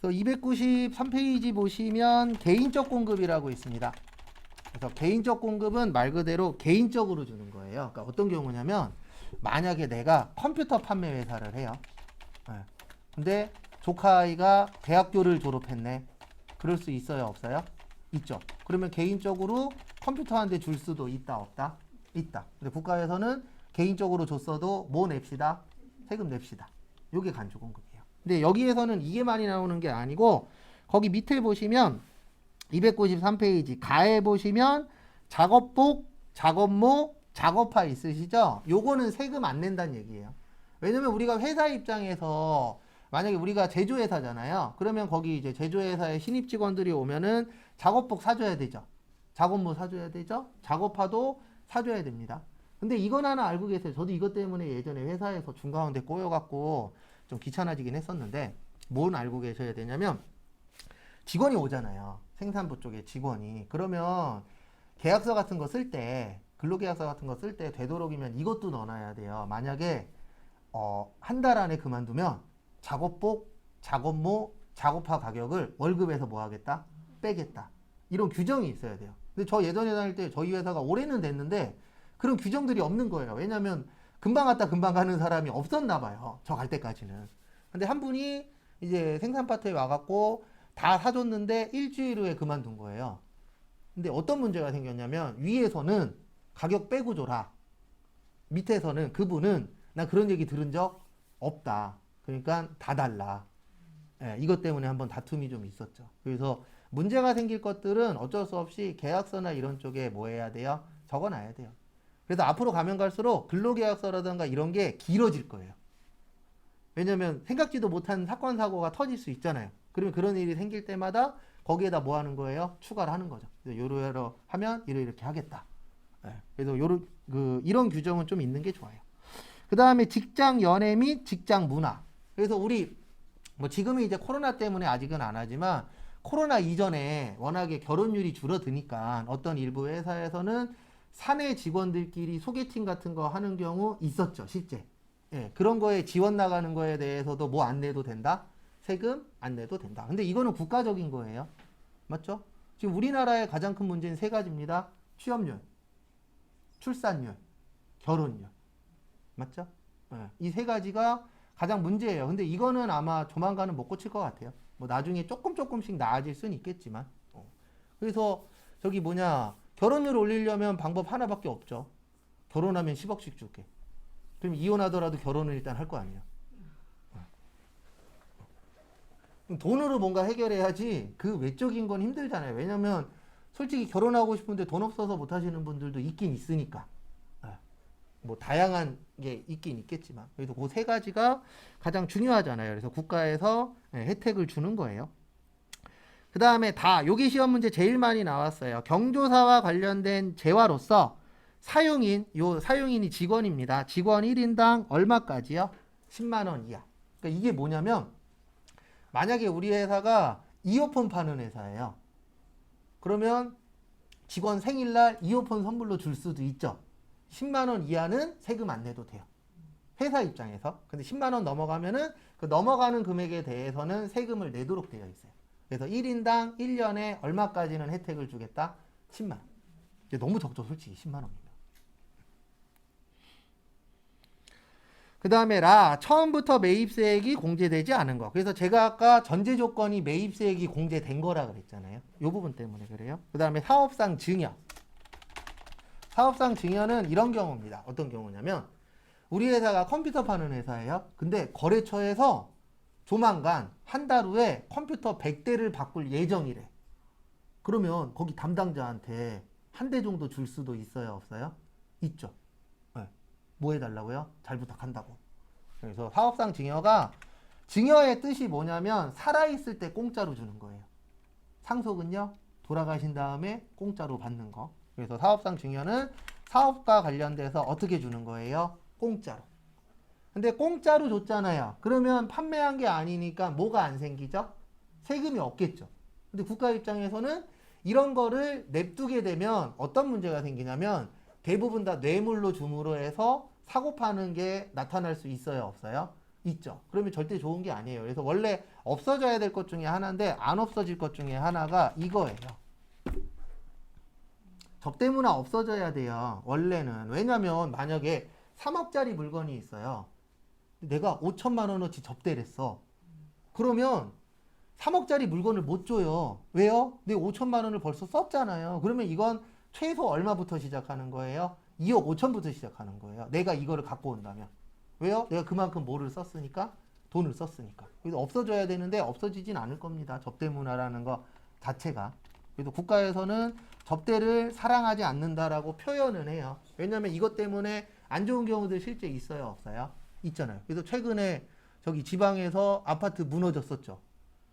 그래서 293페이지 보시면 개인적 공급이라고 있습니다. 그래서 개인적 공급은 말 그대로 개인적으로 주는 거예요. 그러니까 어떤 경우냐면 만약에 내가 컴퓨터 판매 회사를 해요. 근데 조카 아이가 대학교를 졸업했네. 그럴 수 있어요, 없어요? 있죠. 그러면 개인적으로 컴퓨터 한 대 줄 수도 있다, 없다? 있다. 근데 국가에서는 개인적으로 줬어도 뭐 냅시다? 세금 냅시다. 요게 간주 공급이에요. 근데 여기에서는 이게 많이 나오는 게 아니고 거기 밑에 보시면 293페이지 가에 보시면 작업복, 작업모, 작업화 있으시죠? 요거는 세금 안 낸다는 얘기예요. 왜냐면 우리가 회사 입장에서 만약에 우리가 제조회사잖아요. 그러면 거기 이제 제조회사에 신입 직원들이 오면은 작업복 사줘야 되죠. 작업모 사줘야 되죠. 작업화도 사줘야 됩니다. 근데 이건 하나 알고 계세요. 저도 이것 때문에 예전에 회사에서 중가운데 꼬여갖고 좀 귀찮아지긴 했었는데 뭔 알고 계셔야 되냐면 직원이 오잖아요. 생산부 쪽에 직원이. 그러면 계약서 같은 거 쓸 때 근로계약서 같은 거 쓸 때 되도록이면 이것도 넣어놔야 돼요. 만약에 한 달 안에 그만두면 작업복, 작업모, 작업화 가격을 월급에서 뭐 하겠다? 빼겠다. 이런 규정이 있어야 돼요. 근데 저 예전에 다닐 때 저희 회사가 올해는 됐는데 그런 규정들이 없는 거예요. 왜냐면 금방 갔다 금방 가는 사람이 없었나 봐요. 저 갈 때까지는. 근데 한 분이 이제 생산파트에 와갖고 다 사줬는데 일주일 후에 그만둔 거예요. 근데 어떤 문제가 생겼냐면 위에서는 가격 빼고 줘라. 밑에서는 그분은 나 그런 얘기 들은 적 없다. 그러니까 다 달라. 예, 이것 때문에 한번 다툼이 좀 있었죠. 그래서 문제가 생길 것들은 어쩔 수 없이 계약서나 이런 쪽에 뭐 해야 돼요? 적어놔야 돼요. 그래서 앞으로 가면 갈수록 근로계약서라든가 이런 게 길어질 거예요. 왜냐면 생각지도 못한 사건 사고가 터질 수 있잖아요. 그러면 그런 일이 생길 때마다 거기에다 뭐 하는 거예요? 추가를 하는 거죠. 요러 하면 이렇게 하겠다. 네. 그래서 이런 규정은 좀 있는 게 좋아요. 그 다음에 직장 연애 및 직장 문화. 그래서 우리 뭐 지금은 이제 코로나 때문에 아직은 안 하지만 코로나 이전에 워낙에 결혼율이 줄어드니까 어떤 일부 회사에서는 사내 직원들끼리 소개팅 같은 거 하는 경우 있었죠, 실제. 예, 그런 거에 지원 나가는 거에 대해서도 뭐 안 내도 된다? 세금 안 내도 된다. 근데 이거는 국가적인 거예요. 맞죠? 지금 우리나라의 가장 큰 문제는 세 가지입니다. 취업률, 출산율, 결혼율. 맞죠? 예, 이 세 가지가 가장 문제예요. 근데 이거는 아마 조만간은 못 고칠 것 같아요. 뭐 나중에 조금씩 나아질 수는 있겠지만. 그래서 저기 결혼율 올리려면 방법 하나밖에 없죠. 결혼하면 10억씩 줄게. 그럼 이혼하더라도 결혼을 일단 할 거 아니에요. 돈으로 뭔가 해결해야지 그 외적인 건 힘들잖아요. 왜냐면 솔직히 결혼하고 싶은데 돈 없어서 못 하시는 분들도 있긴 있으니까. 뭐 다양한 게 있긴 있겠지만 그래서 그 세 가지가 가장 중요하잖아요. 그래서 국가에서 혜택을 주는 거예요. 그 다음에 여기 시험 문제 제일 많이 나왔어요. 경조사와 관련된 재화로서 사용인이 직원입니다. 직원 1인당 얼마까지요? 10만 원 이하. 그러니까 이게 뭐냐면 만약에 우리 회사가 이어폰 파는 회사예요. 그러면 직원 생일날 이어폰 선물로 줄 수도 있죠. 10만 원 이하는 세금 안 내도 돼요. 회사 입장에서. 근데 10만 원 넘어가면은 그 넘어가는 금액에 대해서는 세금을 내도록 되어 있어요. 그래서 1인당 1년에 얼마까지는 혜택을 주겠다? 10만 원. 너무 적죠, 솔직히 10만 원이면. 그 다음에 처음부터 매입세액이 공제되지 않은 거. 그래서 제가 아까 전제 조건이 매입세액이 공제된 거라 그랬잖아요. 이 부분 때문에 그래요. 그 다음에 사업상 증여. 사업상 증여는 이런 경우입니다. 어떤 경우냐면 우리 회사가 컴퓨터 파는 회사예요. 근데 거래처에서 조만간 한 달 후에 컴퓨터 100대를 바꿀 예정이래. 그러면 거기 담당자한테 한 대 정도 줄 수도 있어요, 없어요? 있죠. 네. 뭐 해달라고요? 잘 부탁한다고. 그래서 사업상 증여의 뜻이 뭐냐면 살아있을 때 공짜로 주는 거예요. 상속은요, 돌아가신 다음에 공짜로 받는 거. 그래서 사업상 증여는 사업과 관련돼서 어떻게 주는 거예요? 공짜로. 근데 공짜로 줬잖아요. 그러면 판매한 게 아니니까 뭐가 안 생기죠? 세금이 없겠죠. 근데 국가 입장에서는 이런 거를 냅두게 되면 어떤 문제가 생기냐면 대부분 다 뇌물로 줌으로 해서 사고 파는 게 나타날 수 있어요, 없어요? 있죠. 그러면 절대 좋은 게 아니에요. 그래서 원래 없어져야 될 것 중에 하나인데 안 없어질 것 중에 하나가 이거예요. 접대문화 없어져야 돼요. 원래는. 왜냐면 만약에 3억짜리 물건이 있어요. 내가 5천만 원어치 접대를 했어. 그러면 3억짜리 물건을 못 줘요. 왜요? 내가 5천만 원을 벌써 썼잖아요. 그러면 이건 최소 얼마부터 시작하는 거예요? 2억 5천부터 시작하는 거예요. 내가 이거를 갖고 온다면. 왜요? 내가 그만큼 뭐를 썼으니까? 돈을 썼으니까. 그래서 없어져야 되는데 없어지진 않을 겁니다. 접대 문화라는 거 자체가. 그래서 국가에서는 접대를 사랑하지 않는다라고 표현을 해요. 왜냐하면 이것 때문에 안 좋은 경우들 실제 있어요? 없어요? 있잖아요. 그래서 최근에 저기 지방에서 아파트 무너졌었죠.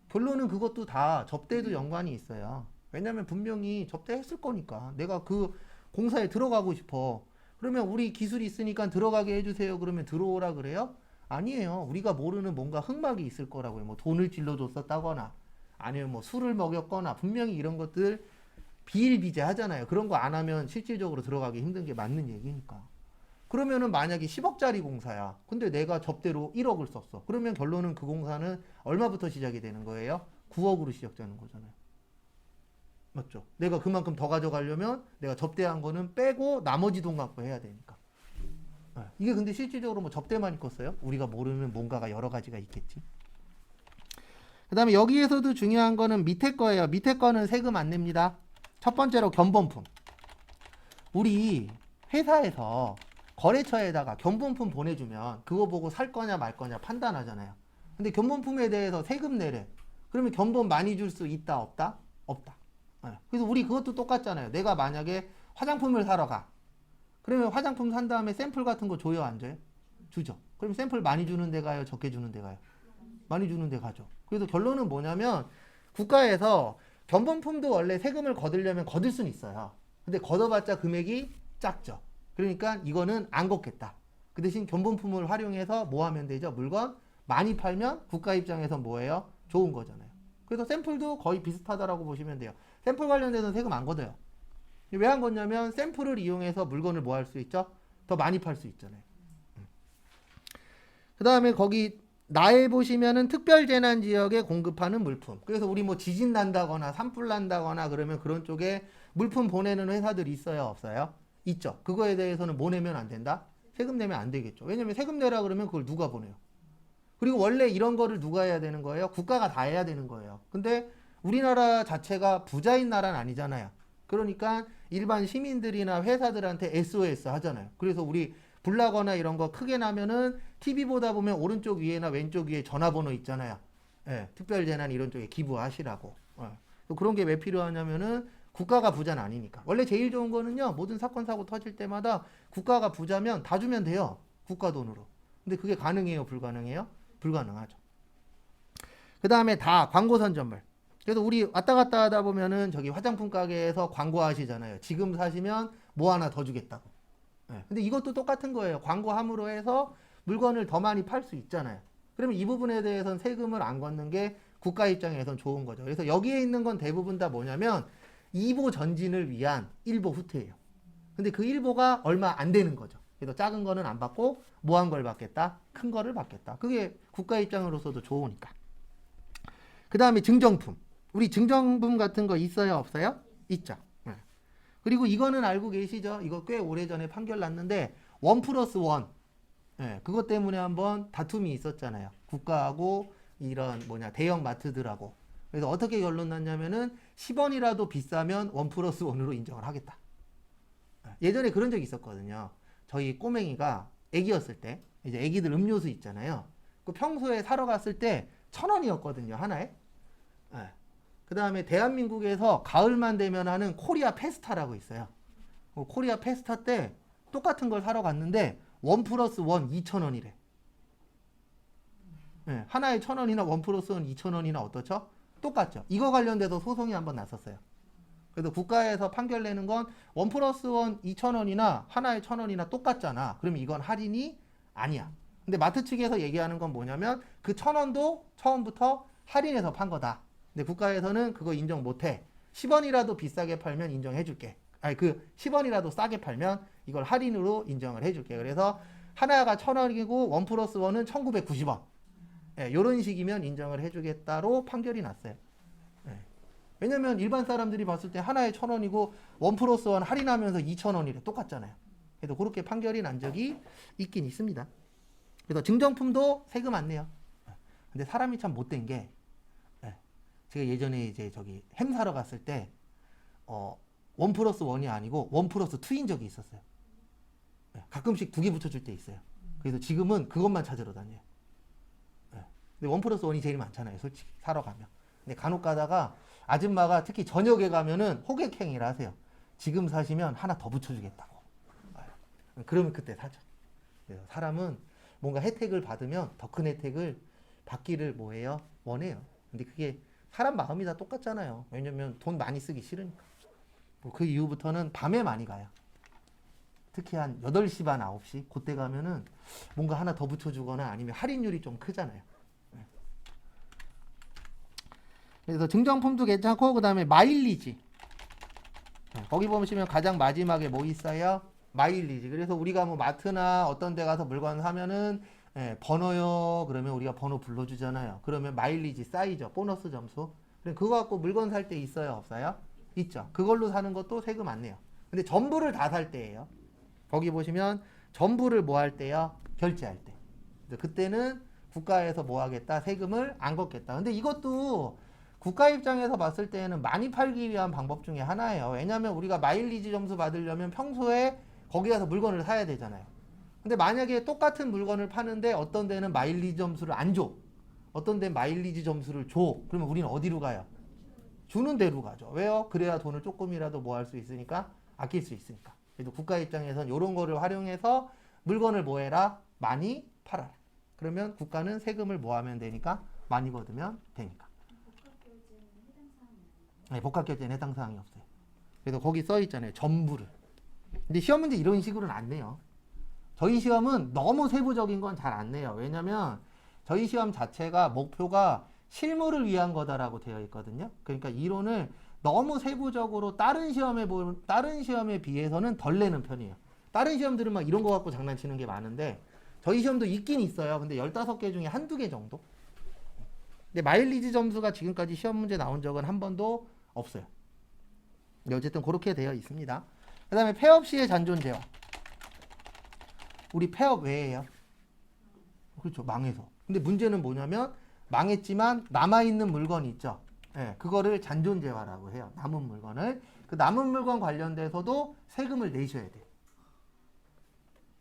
결론은 그것도 다 접대도 연관이 있어요. 왜냐하면 분명히 접대했을 거니까. 내가 그 공사에 들어가고 싶어. 그러면 우리 기술이 있으니까 들어가게 해주세요. 그러면 들어오라 그래요? 아니에요. 우리가 모르는 뭔가 흑막이 있을 거라고요. 뭐 돈을 찔러줬었다거나 아니면 뭐 술을 먹였거나 분명히 이런 것들 비일비재하잖아요. 그런 거 안 하면 실질적으로 들어가기 힘든 게 맞는 얘기니까. 그러면은 만약에 10억짜리 공사야. 근데 내가 접대로 1억을 썼어. 그러면 결론은 그 공사는 얼마부터 시작이 되는 거예요? 9억으로 시작되는 거잖아요. 맞죠? 내가 그만큼 더 가져가려면 내가 접대한 거는 빼고 나머지 돈 갖고 해야 되니까. 이게 근데 실질적으로 뭐 접대만 있겠어요? 우리가 모르는 뭔가가 여러 가지가 있겠지. 그 다음에 여기에서도 중요한 거는 밑에 거예요. 밑에 거는 세금 안 냅니다. 첫 번째로 견본품. 우리 회사에서 거래처에다가 견본품 보내주면 그거 보고 살 거냐 말 거냐 판단하잖아요. 근데 견본품에 대해서 세금 내래. 그러면 견본 많이 줄 수 있다 없다? 없다. 그래서 우리 그것도 똑같잖아요. 내가 만약에 화장품을 사러 가. 그러면 화장품 산 다음에 샘플 같은 거 줘요 안 줘요? 주죠. 그럼 샘플 많이 주는 데 가요? 적게 주는 데 가요? 많이 주는 데 가죠. 그래서 결론은 뭐냐면 국가에서 견본품도 원래 세금을 거두려면 거둘 수는 있어요. 근데 걷어봤자 금액이 작죠. 그러니까 이거는 안 걷겠다. 그 대신 견본품을 활용해서 뭐 하면 되죠? 물건 많이 팔면 국가 입장에서 뭐예요? 좋은 거잖아요. 그래서 샘플도 거의 비슷하다라고 보시면 돼요. 샘플 관련돼서는 세금 안 걷어요. 왜 안 걷냐면 샘플을 이용해서 물건을 뭐 할 수 있죠? 더 많이 팔 수 있잖아요. 그 다음에 거기 나에 보시면은 특별재난지역에 공급하는 물품. 그래서 우리 뭐 지진 난다거나 산불 난다거나 그러면 그런 쪽에 물품 보내는 회사들이 있어요? 없어요? 있죠. 그거에 대해서는 뭐 내면 안 된다? 세금 내면 안 되겠죠. 왜냐면 세금 내라 그러면 그걸 누가 보내요? 그리고 원래 이런 거를 누가 해야 되는 거예요? 국가가 다 해야 되는 거예요. 근데 우리나라 자체가 부자인 나라는 아니잖아요. 그러니까 일반 시민들이나 회사들한테 SOS 하잖아요. 그래서 우리 불 나거나 이런 거 크게 나면은 TV 보다 보면 오른쪽 위에나 왼쪽 위에 전화번호 있잖아요. 특별재난 이런 쪽에 기부하시라고. 그런 게 왜 필요하냐면은 국가가 부자는 아니니까. 원래 제일 좋은 거는요. 모든 사건 사고 터질 때마다 국가가 부자면 다 주면 돼요. 국가 돈으로. 근데 그게 가능해요? 불가능해요? 불가능하죠. 그 다음에 다 광고 선전물. 그래서 우리 왔다 갔다 하다 보면은 저기 화장품 가게에서 광고하시잖아요. 지금 사시면 뭐 하나 더 주겠다고. 근데 이것도 똑같은 거예요. 광고함으로 해서 물건을 더 많이 팔 수 있잖아요. 그러면 이 부분에 대해서는 세금을 안 걷는 게 국가 입장에선 좋은 거죠. 그래서 여기에 있는 건 대부분 다 뭐냐면 2보 전진을 위한 1보 후퇴예요. 근데 그 1보가 얼마 안 되는 거죠. 그래서 작은 거는 안 받고 뭐한 걸 받겠다? 큰 거를 받겠다. 그게 국가 입장으로서도 좋으니까. 그 다음에 증정품. 우리 증정품 같은 거 있어요? 없어요? 있죠. 그리고 이거는 알고 계시죠? 이거 꽤 오래전에 판결 났는데 1+1. 그것 때문에 한번 다툼이 있었잖아요. 국가하고 이런 대형 마트들하고. 그래서 어떻게 결론 났냐면은 10원이라도 비싸면 1+1으로 인정을 하겠다. 예전에 그런 적이 있었거든요. 저희 꼬맹이가 애기였을 때 이제 애기들 음료수 있잖아요. 그 평소에 사러 갔을 때 1,000원이었거든요. 하나에. 그 다음에 대한민국에서 가을만 되면 하는 코리아 페스타라고 있어요. 코리아 페스타 때 똑같은 걸 사러 갔는데 1+1 2,000원이래. 하나에 1,000원이나 1+1 2,000원이나 어떻죠? 똑같죠. 이거 관련돼서 소송이 한번 났었어요. 그래서 국가에서 판결 내는 건 1+1 2,000원이나 하나에 1,000원이나 똑같잖아. 그러면 이건 할인이 아니야. 근데 마트 측에서 얘기하는 건 뭐냐면 그 1,000원도 처음부터 할인해서 판 거다. 근데 국가에서는 그거 인정 못해. 10원이라도 비싸게 팔면 인정해줄게. 아니 10원이라도 싸게 팔면 이걸 할인으로 인정을 해줄게. 그래서 하나가 1,000원이고 1 플러스 1은 1,990원. 예, 이런 식이면 인정을 해주겠다로 판결이 났어요. 예. 왜냐면 일반 사람들이 봤을 때 하나에 1,000원이고 1 플러스 1 할인하면서 2,000원이래. 똑같잖아요. 그래서 그렇게 판결이 난 적이 있긴 있습니다. 그래서 증정품도 세금 안 내요. 근데 사람이 참 못된 게, 예, 제가 예전에 이제 저기 햄 사러 갔을 때 1 플러스 1이 아니고 1 플러스 2인 적이 있었어요. 예, 가끔씩 2개 붙여줄 때 있어요. 그래서 지금은 그것만 찾으러 다녀요. 예, 근데 1 플러스 1이 제일 많잖아요. 솔직히 사러 가면. 근데 간혹 가다가 아줌마가 특히 저녁에 가면은 호객행위를 하세요. 지금 사시면 하나 더 붙여주겠다고. 예, 그러면 그때 사죠. 그래서 사람은 뭔가 혜택을 받으면 더 큰 혜택을 받기를 뭐해요? 원해요. 근데 그게 사람 마음이 다 똑같잖아요. 왜냐면 돈 많이 쓰기 싫으니까. 그 이후부터는 밤에 많이 가요. 특히 한 8시 반, 9시 그때 가면은 뭔가 하나 더 붙여주거나 아니면 할인율이 좀 크잖아요. 그래서 증정품도 괜찮고 그 다음에 마일리지. 거기 보시면 가장 마지막에 뭐 있어요? 마일리지. 그래서 우리가 뭐 마트나 어떤 데 가서 물건 사면은 번호요. 그러면 우리가 번호 불러주잖아요. 그러면 마일리지 쌓이죠. 보너스 점수. 그거 갖고 물건 살 때 있어요? 없어요? 있죠. 그걸로 사는 것도 세금 안 내요. 근데 전부를 다 살 때예요. 거기 보시면 전부를 뭐 할 때요? 결제할 때. 그때는 국가에서 뭐 하겠다? 세금을 안 걷겠다. 근데 이것도 국가 입장에서 봤을 때는 많이 팔기 위한 방법 중에 하나예요. 왜냐하면 우리가 마일리지 점수 받으려면 평소에 거기 가서 물건을 사야 되잖아요. 근데 만약에 똑같은 물건을 파는데 어떤 데는 마일리지 점수를 안 줘. 어떤 데는 마일리지 점수를 줘. 그러면 우리는 어디로 가요? 주는 데로 가죠. 왜요? 그래야 돈을 조금이라도 뭐 할 수 있으니까 아낄 수 있으니까. 그래도 국가 입장에선 이런 거를 활용해서 물건을 뭐 해라? 많이 팔아라. 그러면 국가는 세금을 뭐 하면 되니까? 많이 거두면 되니까. 네, 복합결제는 해당 사항이 없어요. 그래서 거기 써 있잖아요. 전부를. 근데 시험 문제 이런 식으로는 안 내요. 저희 시험은 너무 세부적인 건 잘 안 내요. 왜냐면 저희 시험 자체가 목표가 실무를 위한 거다라고 되어 있거든요. 그러니까 이론을 너무 세부적으로 다른 시험에 비해서는 덜 내는 편이에요. 다른 시험들은 막 이런 거 갖고 장난치는 게 많은데 저희 시험도 있긴 있어요. 근데 15개 중에 한두 개 정도? 근데 마일리지 점수가 지금까지 시험 문제 나온 적은 한 번도 없어요. 근데 어쨌든 그렇게 되어 있습니다. 그 다음에 폐업 시의 잔존재화. 우리 폐업 왜 해요? 그렇죠. 망해서. 근데 문제는 뭐냐면 망했지만 남아있는 물건이 있죠. 예, 그거를 잔존재화라고 해요. 남은 물건을. 그 남은 물건 관련돼서도 세금을 내셔야 돼요.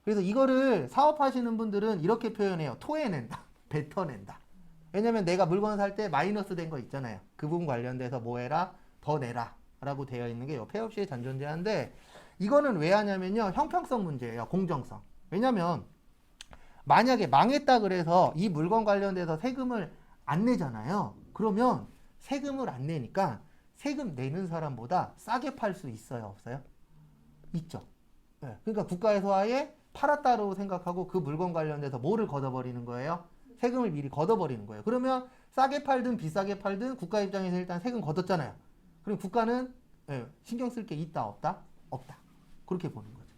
그래서 이거를 사업하시는 분들은 이렇게 표현해요. 토해낸다. 뱉어낸다. 왜냐면 내가 물건 살 때 마이너스 된 거 있잖아요. 그 부분 관련돼서 뭐 해라? 더 내라. 라고 되어 있는 게 폐업 시의 잔존재화인데 이거는 왜 하냐면요. 형평성 문제예요. 공정성. 왜냐면 만약에 망했다 그래서 이 물건 관련돼서 세금을 안 내잖아요. 그러면 세금을 안 내니까 세금 내는 사람보다 싸게 팔 수 있어요? 없어요? 있죠. 네. 그러니까 국가에서 아예 팔았다고 생각하고 그 물건 관련돼서 뭐를 걷어버리는 거예요? 세금을 미리 걷어버리는 거예요. 그러면 싸게 팔든 비싸게 팔든 국가 입장에서 일단 세금 걷었잖아요. 그럼 국가는 신경 쓸 게 있다 없다? 없다. 그렇게 보는 거죠.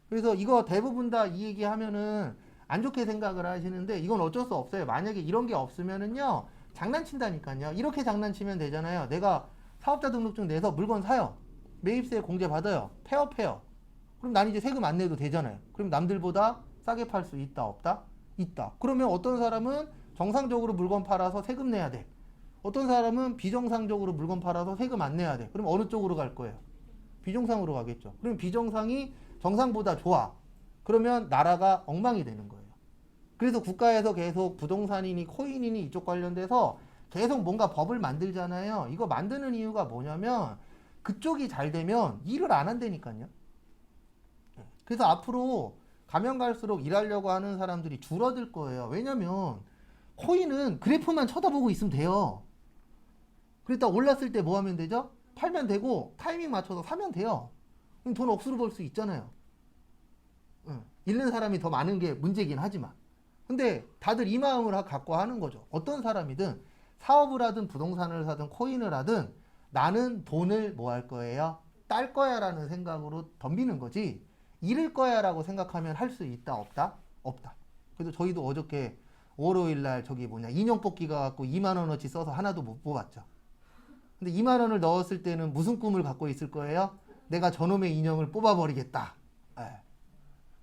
그래서 이거 대부분 다 이 얘기 하면은 안 좋게 생각을 하시는데 이건 어쩔 수 없어요. 만약에 이런 게 없으면은요 장난친다니까요. 이렇게 장난치면 되잖아요. 내가 사업자 등록증 내서 물건 사요. 매입세 공제 받아요. 폐업해요. 그럼 난 이제 세금 안 내도 되잖아요. 그럼 남들보다 싸게 팔 수 있다 없다? 있다. 그러면 어떤 사람은 정상적으로 물건 팔아서 세금 내야 돼. 어떤 사람은 비정상적으로 물건 팔아서 세금 안 내야 돼. 그럼 어느 쪽으로 갈 거예요? 비정상으로 가겠죠. 그럼 비정상이 정상보다 좋아. 그러면 나라가 엉망이 되는 거예요. 그래서 국가에서 계속 부동산이니 코인이니 이쪽 관련돼서 계속 뭔가 법을 만들잖아요. 이거 만드는 이유가 뭐냐면 그쪽이 잘 되면 일을 안 한다니까요. 그래서 앞으로 가면 갈수록 일하려고 하는 사람들이 줄어들 거예요. 왜냐면 코인은 그래프만 쳐다보고 있으면 돼요. 그랬다 올랐을 때 뭐 하면 되죠? 팔면 되고 타이밍 맞춰서 사면 돼요. 그럼 돈 억수로 벌 수 있잖아요. 잃는 사람이 더 많은 게 문제긴 하지만 근데 다들 이 마음을 갖고 하는 거죠. 어떤 사람이든 사업을 하든 부동산을 사든 코인을 하든 나는 돈을 뭐 할 거예요? 딸 거야 라는 생각으로 덤비는 거지 잃을 거야 라고 생각하면 할 수 있다 없다? 없다. 그래서 저희도 어저께 월요일날 저기 뭐냐 인형 뽑기가 갖고 2만 원어치 써서 하나도 못 뽑았죠. 근데 2만 원을 넣었을 때는 무슨 꿈을 갖고 있을 거예요? 내가 저놈의 인형을 뽑아버리겠다. 예.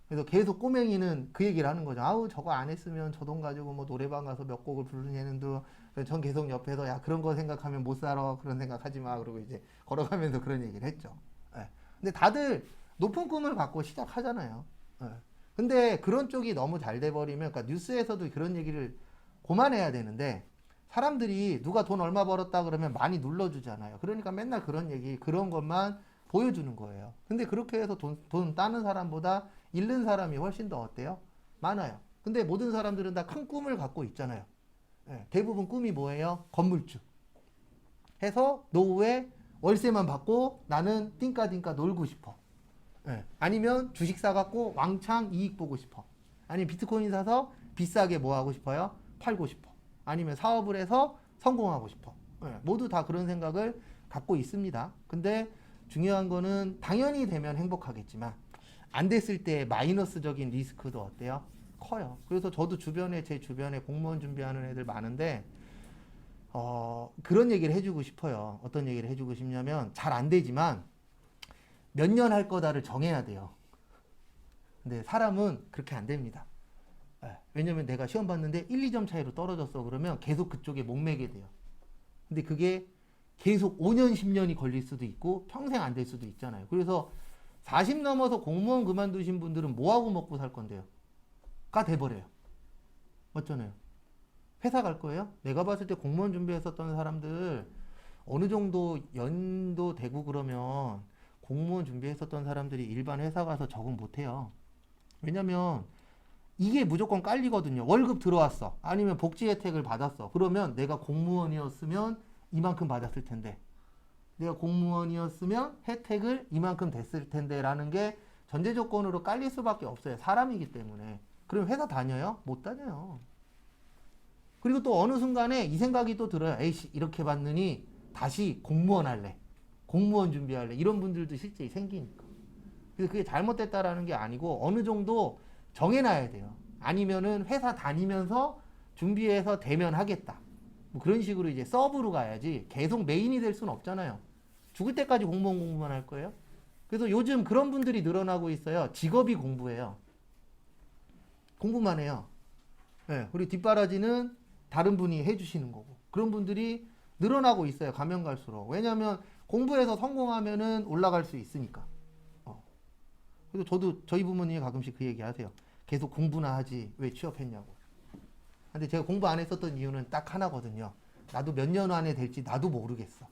그래서 계속 꼬맹이는 그 얘기를 하는 거죠. 아우 저거 안 했으면 저 돈 가지고 뭐 노래방 가서 몇 곡을 부르냐는도 전 계속 옆에서 야 그런 거 생각하면 못 살아 그런 생각하지 마 그러고 이제 걸어가면서 그런 얘기를 했죠. 예. 근데 다들 높은 꿈을 갖고 시작하잖아요. 예. 근데 그런 쪽이 너무 잘 돼버리면 그러니까 뉴스에서도 그런 얘기를 그만해야 되는데 사람들이 누가 돈 얼마 벌었다 그러면 많이 눌러주잖아요. 그러니까 맨날 그런 얘기 그런 것만 보여주는 거예요. 근데 그렇게 해서 돈 따는 사람보다 잃는 사람이 훨씬 더 어때요? 많아요. 근데 모든 사람들은 다 큰 꿈을 갖고 있잖아요. 예, 대부분 꿈이 뭐예요? 건물주. 해서 노후에 월세만 받고 나는 띵까띵까 놀고 싶어. 예, 아니면 주식 사갖고 왕창 이익 보고 싶어. 아니면 비트코인 사서 비싸게 뭐 하고 싶어요? 팔고 싶어. 아니면 사업을 해서 성공하고 싶어. 예, 모두 다 그런 생각을 갖고 있습니다. 근데 중요한 거는 당연히 되면 행복하겠지만 안 됐을 때 마이너스적인 리스크도 어때요? 커요. 그래서 저도 제 주변에 공무원 준비하는 애들 많은데 그런 얘기를 해주고 싶어요. 어떤 얘기를 해주고 싶냐면 잘 안 되지만 몇 년 할 거다를 정해야 돼요. 근데 사람은 그렇게 안 됩니다. 왜냐면 내가 시험 봤는데 1, 2점 차이로 떨어졌어 그러면 계속 그쪽에 목매게 돼요. 근데 그게 계속 5년, 10년이 걸릴 수도 있고 평생 안 될 수도 있잖아요. 그래서 40 넘어서 공무원 그만두신 분들은 뭐하고 먹고 살 건데요? 가 돼버려요. 맞잖아요. 회사 갈 거예요? 내가 봤을 때 공무원 준비했었던 사람들 어느 정도 연도 되고 그러면 공무원 준비했었던 사람들이 일반 회사 가서 적응 못해요. 왜냐면 이게 무조건 깔리거든요. 월급 들어왔어. 아니면 복지 혜택을 받았어. 그러면 내가 공무원이었으면 이만큼 받았을 텐데 내가 공무원이었으면 혜택을 이만큼 됐을 텐데 라는 게 전제 조건으로 깔릴 수밖에 없어요. 사람이기 때문에. 그럼 회사 다녀요? 못 다녀요. 그리고 또 어느 순간에 이 생각이 또 들어요. 에이씨 이렇게 받느니 다시 공무원 할래. 공무원 준비할래. 이런 분들도 실제 생기니까. 그래서 그게 잘못됐다라는 게 아니고 어느 정도 정해놔야 돼요. 아니면은 회사 다니면서 준비해서 되면 하겠다. 뭐 그런 식으로 이제 서브로 가야지 계속 메인이 될 수는 없잖아요. 죽을 때까지 공무원 할 거예요. 그래서 요즘 그런 분들이 늘어나고 있어요. 직업이 공부예요. 공부만 해요. 네, 그리고 뒷바라지는 다른 분이 해주시는 거고. 그런 분들이 늘어나고 있어요. 가면 갈수록. 왜냐하면 공부해서 성공하면은 올라갈 수 있으니까. 그래서 저도 저희 부모님이 가끔씩 그 얘기 하세요. 계속 공부나 하지 왜 취업했냐고. 근데 제가 공부 안 했었던 이유는 딱 하나거든요. 나도 몇 년 안에 될지 나도 모르겠어.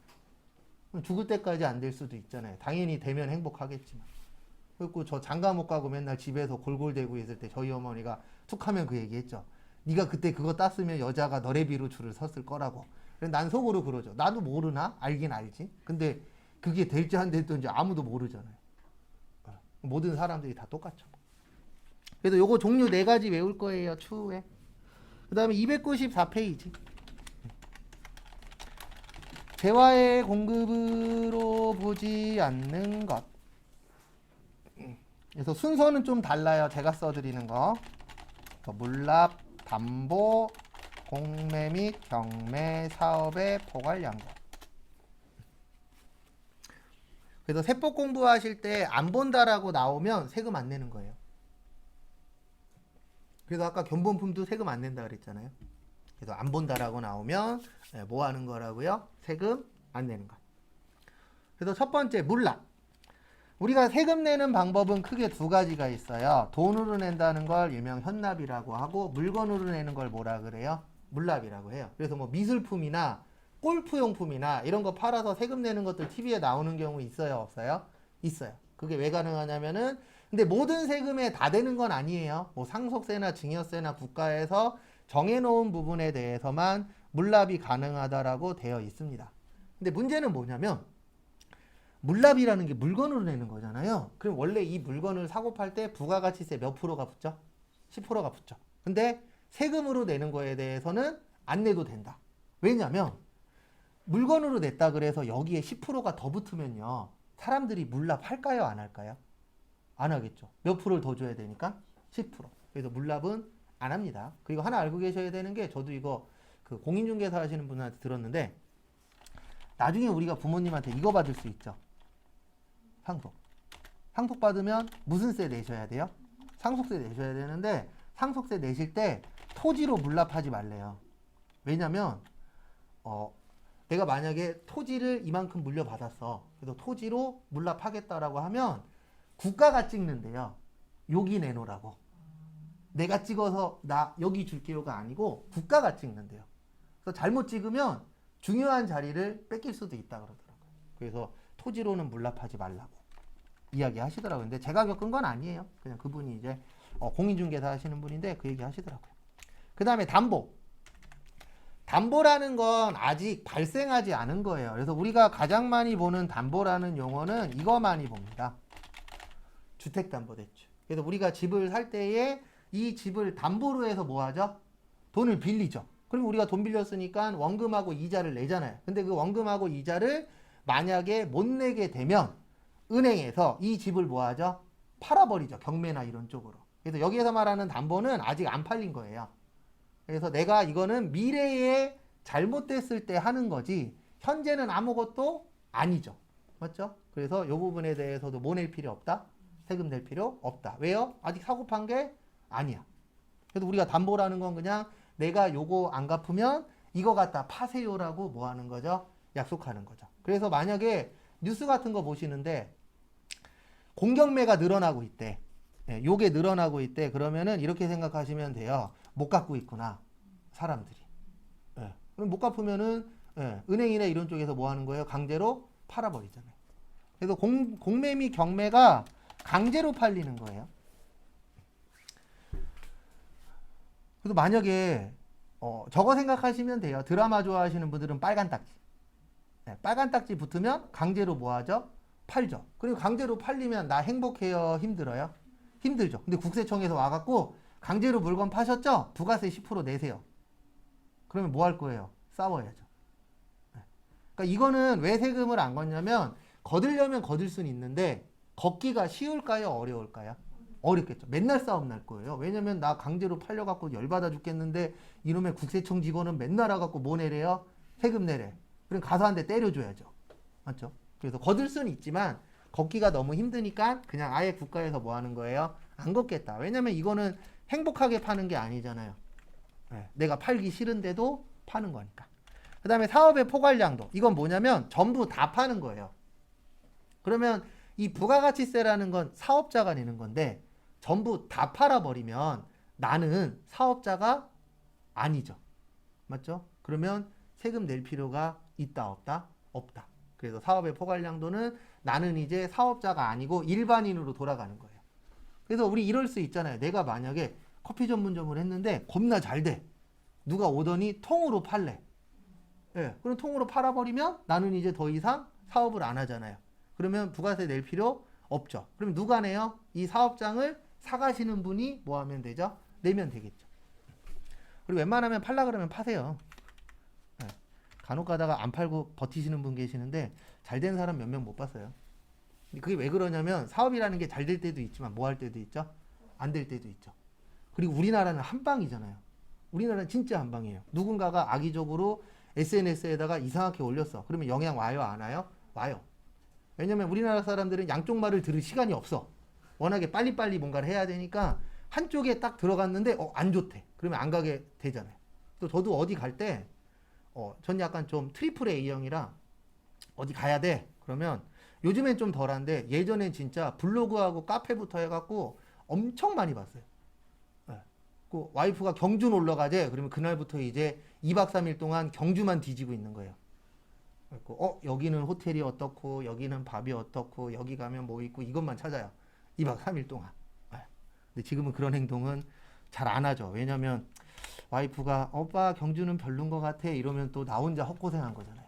죽을 때까지 안 될 수도 있잖아요. 당연히 되면 행복하겠지만. 그리고 저 장가 못 가고 맨날 집에서 골골대고 있을 때 저희 어머니가 툭 하면 그 얘기했죠. 네가 그때 그거 땄으면 여자가 너래 비로 줄을 섰을 거라고. 그래서 난 속으로 그러죠. 나도 모르나? 알긴 알지. 근데 그게 될지 안 될지 아무도 모르잖아요. 모든 사람들이 다 똑같죠. 그래서 요거 종류 4가지 외울 거예요. 추후에. 그 다음에 294페이지. 재화의 공급으로 보지 않는 것. 그래서 순서는 좀 달라요. 제가 써드리는 거. 물납, 담보, 공매 및 경매 사업의 포괄 양도. 그래서 세법 공부하실 때 안 본다라고 나오면 세금 안 내는 거예요. 그래서 아까 견본품도 세금 안 낸다 그랬잖아요. 그래서 안 본다라고 나오면 뭐 하는 거라고요? 세금 안 내는 거. 그래서 첫 번째 물납. 우리가 세금 내는 방법은 크게 2가지가 있어요. 돈으로 낸다는 걸 일명 현납이라고 하고 물건으로 내는 걸 뭐라 그래요? 물납이라고 해요. 그래서 뭐 미술품이나 골프용품이나 이런 거 팔아서 세금 내는 것들 TV에 나오는 경우 있어요? 없어요? 있어요. 그게 왜 가능하냐면은 근데 모든 세금에 다 되는 건 아니에요. 뭐 상속세나 증여세나 국가에서 정해놓은 부분에 대해서만 물납이 가능하다라고 되어 있습니다. 근데 문제는 뭐냐면 물납이라는 게 물건으로 내는 거잖아요. 그럼 원래 이 물건을 사고 팔 때 부가가치세 몇 프로가 붙죠? 10%가 붙죠. 근데 세금으로 내는 거에 대해서는 안 내도 된다. 왜냐면 물건으로 냈다 그래서 여기에 10%가 더 붙으면요. 사람들이 물납할까요? 안 할까요? 안 하겠죠. 몇 프로를 더 줘야 되니까 10%. 그래서 물납은 안 합니다. 그리고 하나 알고 계셔야 되는 게 저도 이거 그 공인중개사 하시는 분한테 들었는데 나중에 우리가 부모님한테 이거 받을 수 있죠. 상속. 상속 받으면 무슨 세 내셔야 돼요? 상속세 내셔야 되는데 상속세 내실 때 토지로 물납하지 말래요. 왜냐면 내가 만약에 토지를 이만큼 물려받았어. 그래서 토지로 물납하겠다라고 하면 국가가 찍는데요. 여기 내놓으라고. 내가 찍어서 나 여기 줄게요가 아니고 국가가 찍는데요. 그래서 잘못 찍으면 중요한 자리를 뺏길 수도 있다 그러더라고요. 그래서 토지로는 물납하지 말라고 이야기 하시더라고요. 근데 제가 겪은 건 아니에요. 그냥 그분이 이제 공인중개사 하시는 분인데 그 얘기 하시더라고요. 그 다음에 담보. 담보라는 건 아직 발생하지 않은 거예요. 그래서 우리가 가장 많이 보는 담보라는 용어는 이거 많이 봅니다. 주택담보대출. 그래서 우리가 집을 살 때에 이 집을 담보로 해서 뭐 하죠? 돈을 빌리죠. 그럼 우리가 돈 빌렸으니까 원금하고 이자를 내잖아요. 근데 그 원금하고 이자를 만약에 못 내게 되면 은행에서 이 집을 뭐 하죠? 팔아버리죠. 경매나 이런 쪽으로. 그래서 여기에서 말하는 담보는 아직 안 팔린 거예요. 그래서 내가 이거는 미래에 잘못됐을 때 하는 거지 현재는 아무것도 아니죠. 맞죠? 그래서 이 부분에 대해서도 뭐 낼 필요 없다? 세금 낼 필요 없다. 왜요? 아직 사고 판 게 아니야. 그래서 우리가 담보라는 건 그냥 내가 요거 안 갚으면 이거 갖다 파세요라고 뭐 하는 거죠? 약속하는 거죠. 그래서 만약에 뉴스 같은 거 보시는데 공경매가 늘어나고 있대. 예, 요게 늘어나고 있대. 그러면은 이렇게 생각하시면 돼요. 못 갚고 있구나. 사람들이. 예, 그럼 못 갚으면은 은행이나 이런 쪽에서 뭐 하는 거예요? 강제로 팔아버리잖아요. 그래서 공매 및 경매가 강제로 팔리는 거예요. 그래서 만약에 저거 생각하시면 돼요. 드라마 좋아하시는 분들은 빨간 딱지. 네, 빨간 딱지 붙으면 강제로 뭐 하죠? 팔죠. 그리고 강제로 팔리면 나 행복해요? 힘들어요? 힘들죠. 근데 국세청에서 와갖고 강제로 물건 파셨죠? 부가세 10% 내세요. 그러면 뭐 할 거예요? 싸워야죠. 네. 그러니까 이거는 왜 세금을 안 걷냐면 거들려면 거들 수는 있는데 걷기가 쉬울까요? 어려울까요? 어렵겠죠. 맨날 싸움 날 거예요. 왜냐면 나 강제로 팔려갖고 열받아 죽겠는데 이놈의 국세청 직원은 맨날 와갖고 뭐 내래요? 세금 내래. 그럼 가서 한 대 때려줘야죠. 맞죠? 그래서 거들 수는 있지만 걷기가 너무 힘드니까 그냥 아예 국가에서 뭐 하는 거예요? 안 걷겠다. 왜냐면 이거는 행복하게 파는 게 아니잖아요. 네, 내가 팔기 싫은데도 파는 거니까. 그 다음에 사업의 포괄량도. 이건 뭐냐면 전부 다 파는 거예요. 그러면 이 부가가치세라는 건 사업자가 내는 건데 전부 다 팔아버리면 나는 사업자가 아니죠. 맞죠? 그러면 세금 낼 필요가 있다 없다? 없다. 그래서 사업의 포괄량도는 나는 이제 사업자가 아니고 일반인으로 돌아가는 거예요. 그래서 우리 이럴 수 있잖아요. 내가 만약에 커피 전문점을 했는데 겁나 잘 돼. 누가 오더니 통으로 팔래. 예, 그럼 통으로 팔아버리면 나는 이제 더 이상 사업을 안 하잖아요. 그러면 부가세 낼 필요 없죠. 그럼 누가 내요? 이 사업장을 사가시는 분이 뭐 하면 되죠? 내면 되겠죠. 그리고 웬만하면 팔라 그러면 파세요. 네. 간혹 가다가 안 팔고 버티시는 분 계시는데 잘 된 사람 몇 명 못 봤어요. 그게 왜 그러냐면 사업이라는 게 잘 될 때도 있지만 뭐 할 때도 있죠? 안 될 때도 있죠. 그리고 우리나라는 한방이잖아요. 우리나라는 진짜 한방이에요. 누군가가 악의적으로 SNS에다가 이상하게 올렸어. 그러면 영향 와요? 안 와요? 와요. 왜냐면 우리나라 사람들은 양쪽 말을 들을 시간이 없어. 워낙에 빨리빨리 뭔가를 해야 되니까 한쪽에 딱 들어갔는데 안 좋대. 그러면 안 가게 되잖아요. 또 저도 어디 갈 때 전 약간 좀 트리플 A형이라 어디 가야 돼. 그러면 요즘엔 좀 덜한데 예전엔 진짜 블로그하고 카페부터 해갖고 엄청 많이 봤어요. 네. 그 와이프가 경주 놀러 가재. 그러면 그날부터 이제 2박 3일 동안 경주만 뒤지고 있는 거예요. 여기는 호텔이 어떻고 여기는 밥이 어떻고 여기 가면 뭐 있고 이것만 찾아요. 2박 3일 동안. 네. 근데 지금은 그런 행동은 잘 안 하죠. 왜냐면 와이프가 오빠 경주는 별론 것 같아 이러면 또 나 혼자 헛고생한 거잖아요.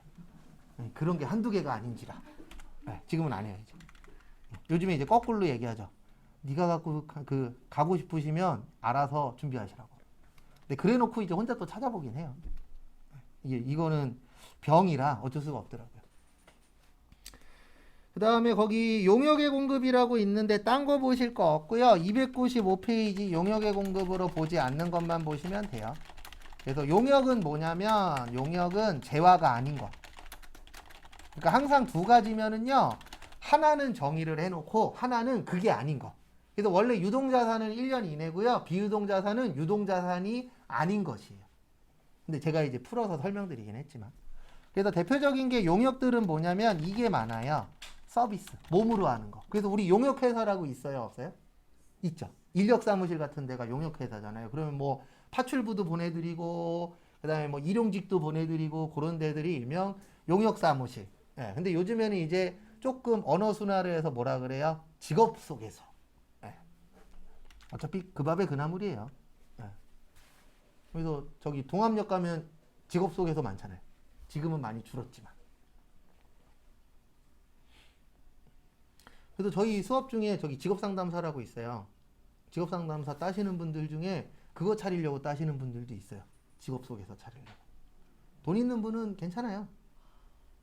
네. 그런 게 한두 개가 아닌지라. 네. 지금은 안 해요. 이제. 요즘에 이제 거꾸로 얘기하죠. 네가 가고 싶으시면 알아서 준비하시라고. 근데 그래놓고 이제 혼자 또 찾아보긴 해요. 이거는 병이라 어쩔 수가 없더라고요. 그 다음에 거기 용역의 공급이라고 있는데 딴 거 보실 거 없고요. 295페이지 용역의 공급으로 보지 않는 것만 보시면 돼요. 그래서 용역은 뭐냐면 용역은 재화가 아닌 거. 그러니까 항상 두 가지면은요. 하나는 정의를 해놓고 하나는 그게 아닌 거. 그래서 원래 유동자산은 1년 이내고요. 비유동자산은 유동자산이 아닌 것이에요. 근데 제가 이제 풀어서 설명드리긴 했지만. 그래서 대표적인 게 용역들은 뭐냐면 이게 많아요. 서비스, 몸으로 하는 거. 그래서 우리 용역회사라고 있어요, 없어요? 있죠. 인력사무실 같은 데가 용역회사잖아요. 그러면 뭐 파출부도 보내드리고 그 다음에 뭐 일용직도 보내드리고 그런 데들이 일명 용역사무실. 예, 근데 요즘에는 이제 조금 언어 순화를 해서 뭐라 그래요? 직업 속에서. 예. 어차피 그 밥에 그 나물이에요. 예. 그래서 저기 동암역 가면 직업 속에서 많잖아요. 지금은 많이 줄었지만. 그래서 저희 수업 중에 저기 직업상담사라고 있어요. 직업상담사 따시는 분들 중에 그거 차리려고 따시는 분들도 있어요. 직업 속에서 차리려고. 돈 있는 분은 괜찮아요.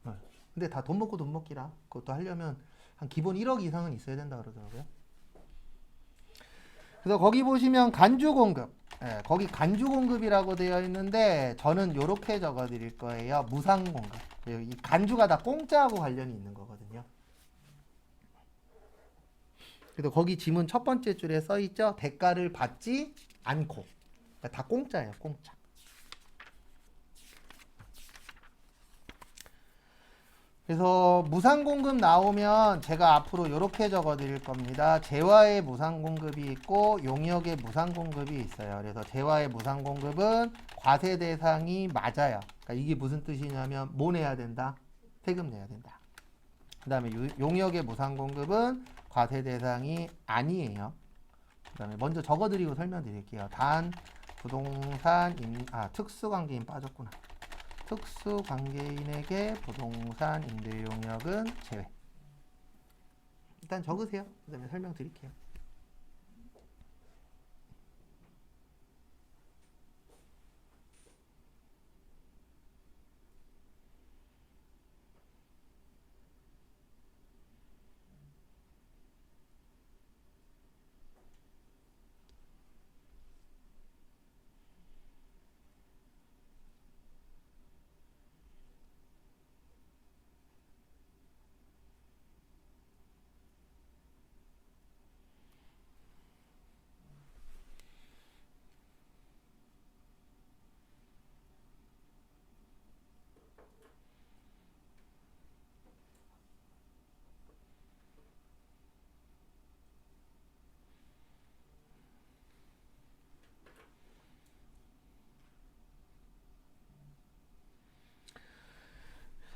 네. 근데 다 돈 먹고 돈 먹기라. 그것도 하려면 한 기본 1억 이상은 있어야 된다 그러더라고요. 그래서 거기 보시면 간주공급. 네, 거기 간주공급이라고 되어 있는데 저는 이렇게 적어 드릴 거예요. 무상공급. 이 간주가 다 공짜하고 관련이 있는 거거든요. 그래서 거기 지문 첫 번째 줄에 써 있죠. 대가를 받지 않고. 그러니까 다 공짜예요. 공짜. 그래서 무상공급 나오면 제가 앞으로 이렇게 적어 드릴 겁니다. 재화의 무상공급이 있고 용역의 무상공급이 있어요. 그래서 재화의 무상공급은 과세 대상이 맞아요. 그러니까 이게 무슨 뜻이냐면 뭐 내야 된다? 세금 내야 된다. 그 다음에 용역의 무상공급은 과세 대상이 아니에요. 그 다음에 먼저 적어드리고 설명드릴게요. 단 부동산 특수관계인 빠졌구나. 특수관계인에게 부동산 임대용역은 제외. 일단 적으세요. 그 다음에 설명드릴게요.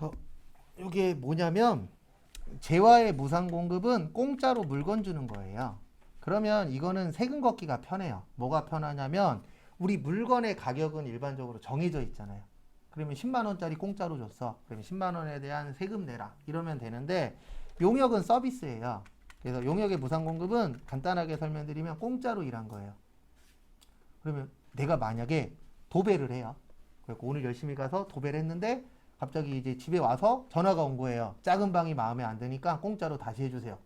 그래서 이게 뭐냐면 재화의 무상공급은 공짜로 물건 주는 거예요. 그러면 이거는 세금 걷기가 편해요. 뭐가 편하냐면 우리 물건의 가격은 일반적으로 정해져 있잖아요. 그러면 10만 원짜리 공짜로 줬어. 그러면 10만 원에 대한 세금 내라. 이러면 되는데 용역은 서비스예요. 그래서 용역의 무상공급은 간단하게 설명드리면 공짜로 일한 거예요. 그러면 내가 만약에 도배를 해요. 그래서 오늘 열심히 가서 도배를 했는데 갑자기 이제 집에 와서 전화가 온 거예요. 작은 방이 마음에 안 드니까 공짜로 다시 해주세요.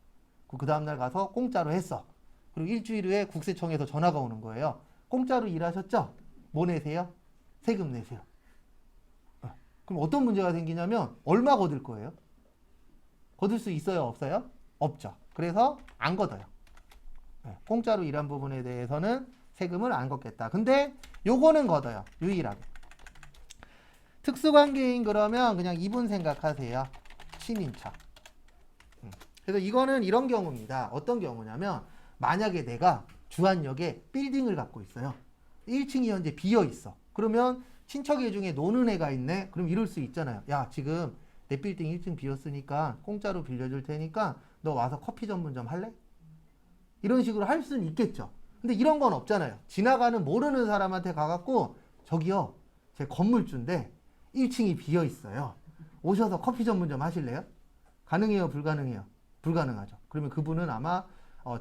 그 다음날 가서 공짜로 했어. 그리고 일주일 후에 국세청에서 전화가 오는 거예요. 공짜로 일하셨죠? 뭐 내세요? 세금 내세요. 그럼 어떤 문제가 생기냐면 얼마 걷을 거예요? 걷을 수 있어요? 없어요? 없죠. 그래서 안 걷어요. 공짜로 일한 부분에 대해서는 세금을 안 걷겠다. 근데 요거는 걷어요. 유일하게. 특수관계인 그러면 그냥 이분 생각하세요. 친인척. 그래서 이거는 이런 경우입니다. 어떤 경우냐면 만약에 내가 주안역에 빌딩을 갖고 있어요. 1층이 현재 비어 있어. 그러면 친척애 중에 노는 애가 있네. 그럼 이럴 수 있잖아요. 야, 지금 내 빌딩 1층 비었으니까 공짜로 빌려줄 테니까 너 와서 커피 전문점 할래? 이런 식으로 할 수는 있겠죠. 근데 이런 건 없잖아요. 지나가는 모르는 사람한테 가갖고 저기요, 제 건물주인데 1층이 비어 있어요. 오셔서 커피 전문점 하실래요? 가능해요? 불가능해요? 불가능하죠. 그러면 그분은 아마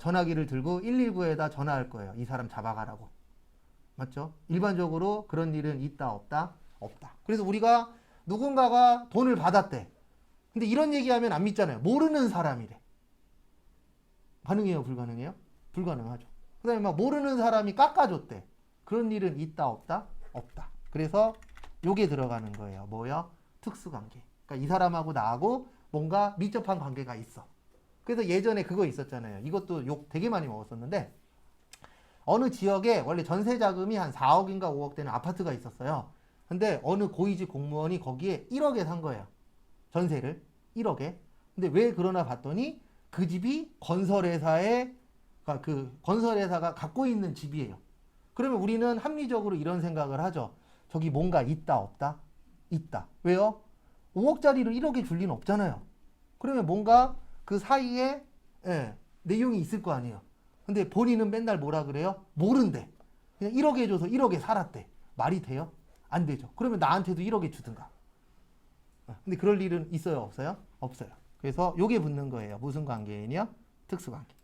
전화기를 들고 119에다 전화할 거예요. 이 사람 잡아가라고. 맞죠? 일반적으로 그런 일은 있다 없다? 없다. 그래서 우리가 누군가가 돈을 받았대. 근데 이런 얘기하면 안 믿잖아요. 모르는 사람이래. 가능해요, 불가능해요? 불가능하죠. 그 다음에 막 모르는 사람이 깎아줬대. 그런 일은 있다, 없다? 없다. 그래서 요게 들어가는 거예요. 뭐요? 특수관계. 그러니까 이 사람하고 나하고 뭔가 밀접한 관계가 있어. 그래서 예전에 그거 있었잖아요. 이것도 욕 되게 많이 먹었었는데, 어느 지역에 원래 전세 자금이 한 4억인가 5억 되는 아파트가 있었어요. 근데 어느 고위직 공무원이 거기에 1억에 산 거예요. 전세를 1억에. 근데 왜 그러나 봤더니 그 집이 건설회사에, 그러니까 그 건설회사가 갖고 있는 집이에요. 그러면 우리는 합리적으로 이런 생각을 하죠. 저기 뭔가 있다, 없다? 있다. 왜요? 5억짜리를 1억에 줄 리는 없잖아요. 그러면 뭔가 그 사이에 내용이 있을 거 아니에요. 근데 본인은 맨날 뭐라 그래요? 모른대. 그냥 1억에 줘서 1억에 살았대. 말이 돼요? 안 되죠. 그러면 나한테도 1억에 주든가. 근데 그럴 일은 있어요, 없어요? 없어요. 그래서 요게 붙는 거예요. 무슨 관계인이요? 특수관계.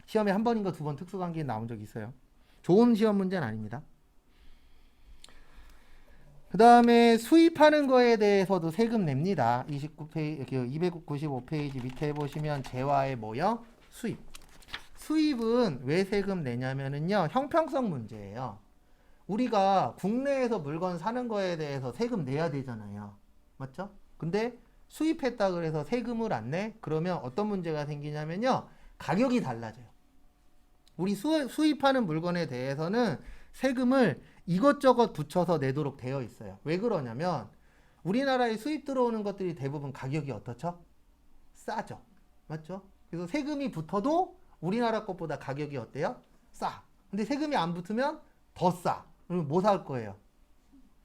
시험에 한 번인가 두 번 특수관계인 나온 적 있어요. 좋은 시험 문제는 아닙니다. 그 다음에 수입하는 거에 대해서도 세금 냅니다. 29페이지, 295페이지 밑에 보시면 재화의 뭐요? 수입. 수입은 왜 세금 내냐면은요, 형평성 문제예요. 우리가 국내에서 물건 사는 거에 대해서 세금 내야 되잖아요. 맞죠? 근데 수입했다 그래서 세금을 안 내? 그러면 어떤 문제가 생기냐면요, 가격이 달라져요. 우리 수입하는 물건에 대해서는 세금을 이것저것 붙여서 내도록 되어 있어요. 왜 그러냐면 우리나라에 수입 들어오는 것들이 대부분 가격이 어떻죠? 싸죠. 맞죠? 그래서 세금이 붙어도 우리나라 것보다 가격이 어때요? 싸. 근데 세금이 안 붙으면 더 싸. 그러면 뭐 살 거예요?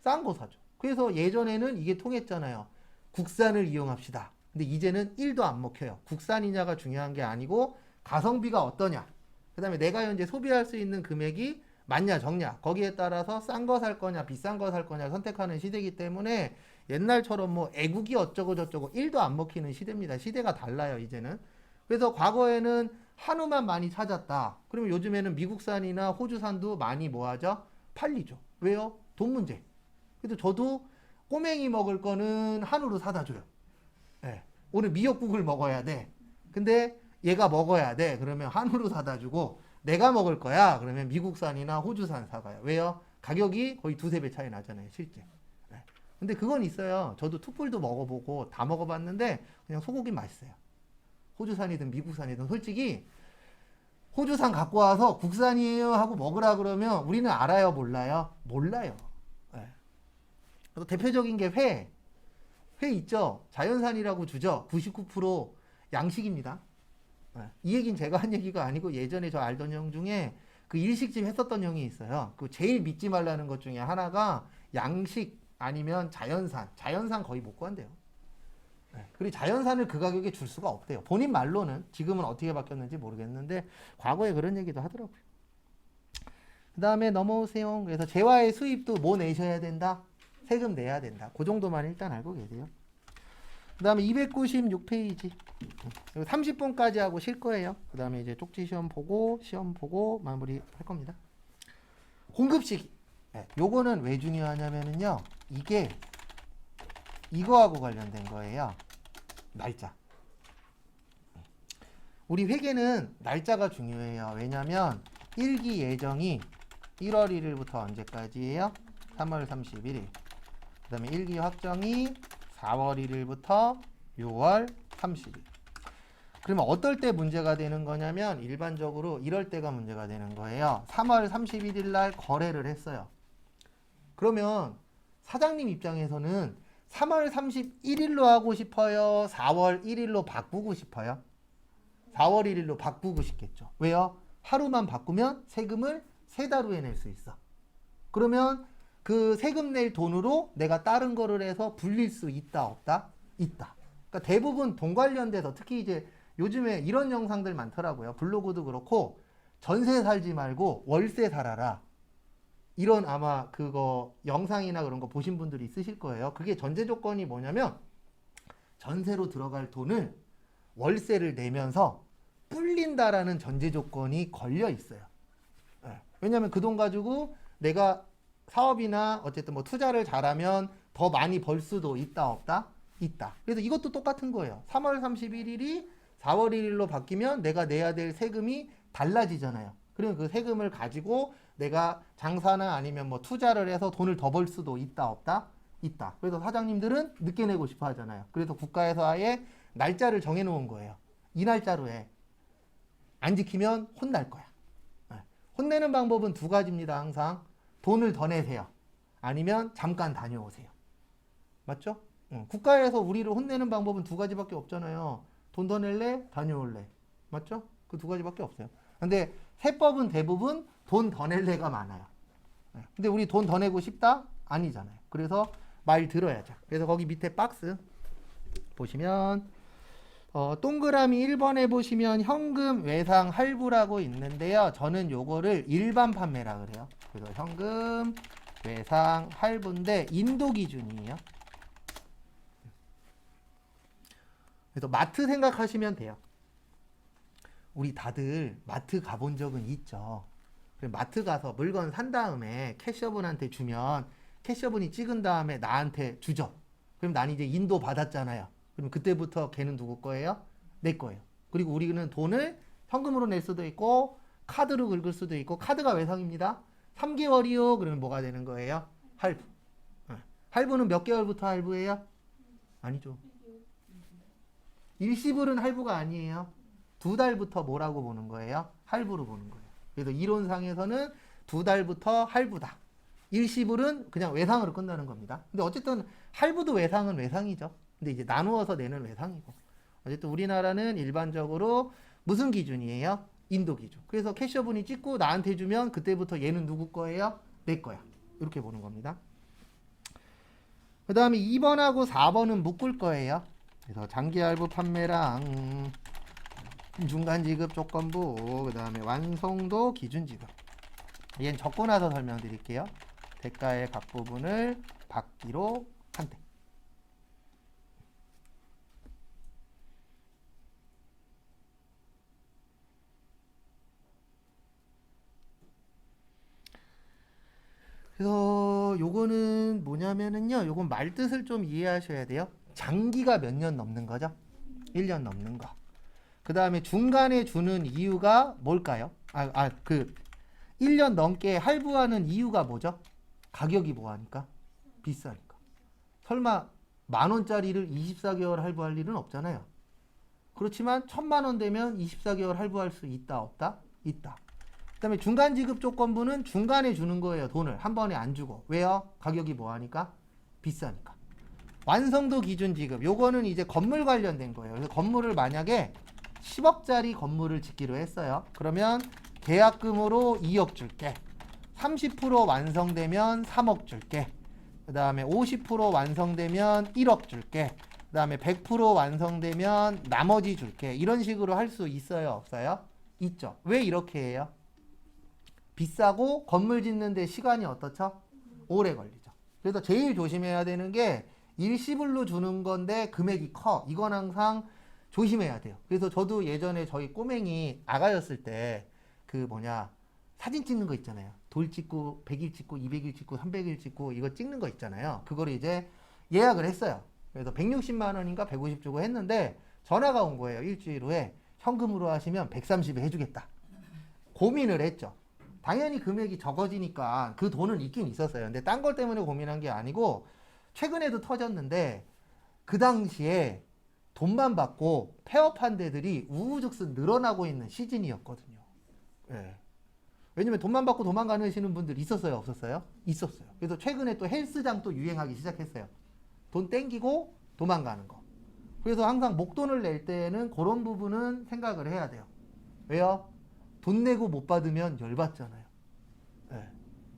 싼 거 사죠. 그래서 예전에는 이게 통했잖아요. 국산을 이용합시다. 근데 이제는 1도 안 먹혀요. 국산이냐가 중요한 게 아니고 가성비가 어떠냐. 그 다음에 내가 현재 소비할 수 있는 금액이 많냐 적냐. 거기에 따라서 싼 거 살 거냐 비싼 거 살 거냐 선택하는 시대이기 때문에 옛날처럼 뭐 애국이 어쩌고 저쩌고 1도 안 먹히는 시대입니다. 시대가 달라요, 이제는. 그래서 과거에는 한우만 많이 찾았다. 그러면 요즘에는 미국산이나 호주산도 많이 뭐하죠? 팔리죠. 왜요? 돈 문제. 그래서 저도 꼬맹이 먹을 거는 한우로 사다 줘요. 네. 오늘 미역국을 먹어야 돼. 근데 얘가 먹어야 돼. 그러면 한우로 사다 주고, 내가 먹을 거야. 그러면 미국산이나 호주산 사가요. 왜요? 가격이 거의 두세 배 차이 나잖아요, 실제. 네. 근데 그건 있어요. 저도 툭불도 먹어보고 다 먹어봤는데 그냥 소고기 맛있어요. 호주산이든 미국산이든 솔직히 호주산 갖고 와서 국산이에요 하고 먹으라 그러면 우리는 알아요, 몰라요? 몰라요. 네. 그래서 대표적인 게 회. 회 있죠? 자연산이라고 주죠? 99% 양식입니다. 네. 이 얘기는 제가 한 얘기가 아니고 예전에 저 알던 형 중에 그 일식집 했었던 형이 있어요. 그 제일 믿지 말라는 것 중에 하나가 양식 아니면 자연산. 자연산 거의 못 구한대요. 네. 그리고 자연산을 그 가격에 줄 수가 없대요. 본인 말로는. 지금은 어떻게 바뀌었는지 모르겠는데 과거에 그런 얘기도 하더라고요. 그 다음에 넘어오세요. 그래서 재화의 수입도 뭐 내셔야 된다? 세금 내야 된다. 그 정도만 일단 알고 계세요. 그 다음에 296페이지 30분까지 하고 쉴 거예요. 그 다음에 이제 쪽지 시험 보고 마무리 할 겁니다. 공급시기. 네, 요거는 왜 중요하냐면요, 이게 이거하고 관련된 거예요. 날짜. 우리 회계는 날짜가 중요해요. 왜냐면 일기 예정이 1월 1일부터 언제까지예요? 3월 31일. 그 다음에 일기 확정이 4월 1일부터 6월 30일. 그러면 어떨 때 문제가 되는 거냐면 일반적으로 이럴 때가 문제가 되는 거예요. 3월 31일 날 거래를 했어요. 그러면 사장님 입장에서는 3월 31일로 하고 싶어요? 4월 1일로 바꾸고 싶어요? 4월 1일로 바꾸고 싶겠죠. 왜요? 하루만 바꾸면 세금을 3달 후에 낼 수 있어. 그러면 그 세금 낼 돈으로 내가 다른 거를 해서 불릴 수 있다, 없다? 있다. 그러니까 대부분 돈 관련돼서 특히 이제 요즘에 이런 영상들 많더라고요. 블로그도 그렇고 전세 살지 말고 월세 살아라. 이런 아마 그거 영상이나 그런 거 보신 분들이 있으실 거예요. 그게 전제 조건이 뭐냐면 전세로 들어갈 돈을 월세를 내면서 불린다라는 전제 조건이 걸려 있어요. 네. 왜냐면 그 돈 가지고 내가 사업이나 어쨌든 뭐 투자를 잘하면 더 많이 벌 수도 있다, 없다? 있다. 그래서 이것도 똑같은 거예요. 3월 31일이 4월 1일로 바뀌면 내가 내야 될 세금이 달라지잖아요. 그러면 그 세금을 가지고 내가 장사나 아니면 뭐 투자를 해서 돈을 더 벌 수도 있다, 없다? 있다. 그래서 사장님들은 늦게 내고 싶어 하잖아요. 그래서 국가에서 아예 날짜를 정해놓은 거예요. 이 날짜로 해. 안 지키면 혼날 거야. 혼내는 방법은 두 가지입니다. 항상 돈을 더 내세요. 아니면 잠깐 다녀오세요. 맞죠? 국가에서 우리를 혼내는 방법은 두 가지밖에 없잖아요. 돈 더 낼래? 다녀올래? 맞죠? 그 두 가지밖에 없어요. 근데 세법은 대부분 돈 더 낼래가 많아요. 근데 우리 돈 더 내고 싶다? 아니잖아요. 그래서 말 들어야죠. 그래서 거기 밑에 박스 보시면 동그라미 1번에 보시면 현금 외상 할부라고 있는데요. 저는 요거를 일반 판매라 그래요. 그래서 현금 외상 할부인데 인도 기준이에요. 그래서 마트 생각하시면 돼요. 우리 다들 마트 가본 적은 있죠. 마트 가서 물건 산 다음에 캐셔분한테 주면 캐셔분이 찍은 다음에 나한테 주죠. 그럼 난 이제 인도 받았잖아요. 그럼 그때부터 걔는 누구 거예요? 내 거예요. 그리고 우리는 돈을 현금으로 낼 수도 있고 카드로 긁을 수도 있고 카드가 외상입니다. 3개월이요. 그러면 뭐가 되는 거예요? 할부. 할부는 몇 개월부터 할부예요? 아니죠. 일시불은 할부가 아니에요. 2달부터 뭐라고 보는 거예요? 할부로 보는 거예요. 그래서 이론상에서는 2달부터 할부다. 일시불은 그냥 외상으로 끝나는 겁니다. 근데 어쨌든 할부도 외상은 외상이죠. 근데 이제 나누어서 내는 외상이고. 어쨌든 우리나라는 일반적으로 무슨 기준이에요? 인도 기준. 그래서 캐셔분이 찍고 나한테 주면 그때부터 얘는 누구 거예요? 내 거야. 이렇게 보는 겁니다. 그 다음에 2번하고 4번은 묶을 거예요. 그래서 장기 할부 판매랑 중간 지급 조건부, 그 다음에 완성도 기준 지급. 얘는 적고 나서 설명드릴게요. 대가의 각 부분을 받기로 한대. 그래서 요거는 뭐냐면은요, 요건 말뜻을 좀 이해하셔야 돼요. 장기가 몇 년 넘는 거죠? 1년 넘는 거. 그 다음에 중간에 주는 이유가 뭘까요? 1년 넘게 할부하는 이유가 뭐죠? 가격이 뭐하니까? 비싸니까. 설마 10,000원짜리를 24개월 할부할 일은 없잖아요. 그렇지만 1,000만 원 되면 24개월 할부할 수 있다, 없다? 있다. 그 다음에 중간 지급 조건부는 중간에 주는 거예요. 돈을 한 번에 안 주고. 왜요? 가격이 뭐하니까? 비싸니까. 완성도 기준 지급. 요거는 이제 건물 관련된 거예요. 그래서 건물을 만약에 10억짜리 건물을 짓기로 했어요. 그러면 계약금으로 2억 줄게. 30% 완성되면 3억 줄게. 그 다음에 50% 완성되면 1억 줄게. 그 다음에 100% 완성되면 나머지 줄게. 이런 식으로 할 수 있어요? 없어요? 있죠. 왜 이렇게 해요? 비싸고 건물 짓는데 시간이 어떻죠? 오래 걸리죠. 그래서 제일 조심해야 되는 게 일시불로 주는 건데 금액이 커. 이건 항상 조심해야 돼요. 그래서 저도 예전에 저희 꼬맹이 아가였을 때 사진 찍는 거 있잖아요. 돌 찍고 100일 찍고 200일 찍고 300일 찍고 이거 찍는 거 있잖아요. 그거를 이제 예약을 했어요. 그래서 160만 원인가 150 주고 했는데 전화가 온 거예요. 일주일 후에 현금으로 하시면 130에 해주겠다. 고민을 했죠. 당연히 금액이 적어지니까 그 돈은 있긴 있었어요. 근데 딴 걸 때문에 고민한 게 아니고 최근에도 터졌는데 그 당시에 돈만 받고 폐업한 데들이 우후죽순 늘어나고 있는 시즌이었거든요. 예. 왜냐면 돈만 받고 도망가시는 분들 있었어요? 없었어요? 있었어요. 그래서 최근에 또 헬스장 또 유행하기 시작했어요. 돈 땡기고 도망가는 거. 그래서 항상 목돈을 낼 때는 그런 부분은 생각을 해야 돼요. 왜요? 돈 내고 못 받으면 열받잖아요. 예.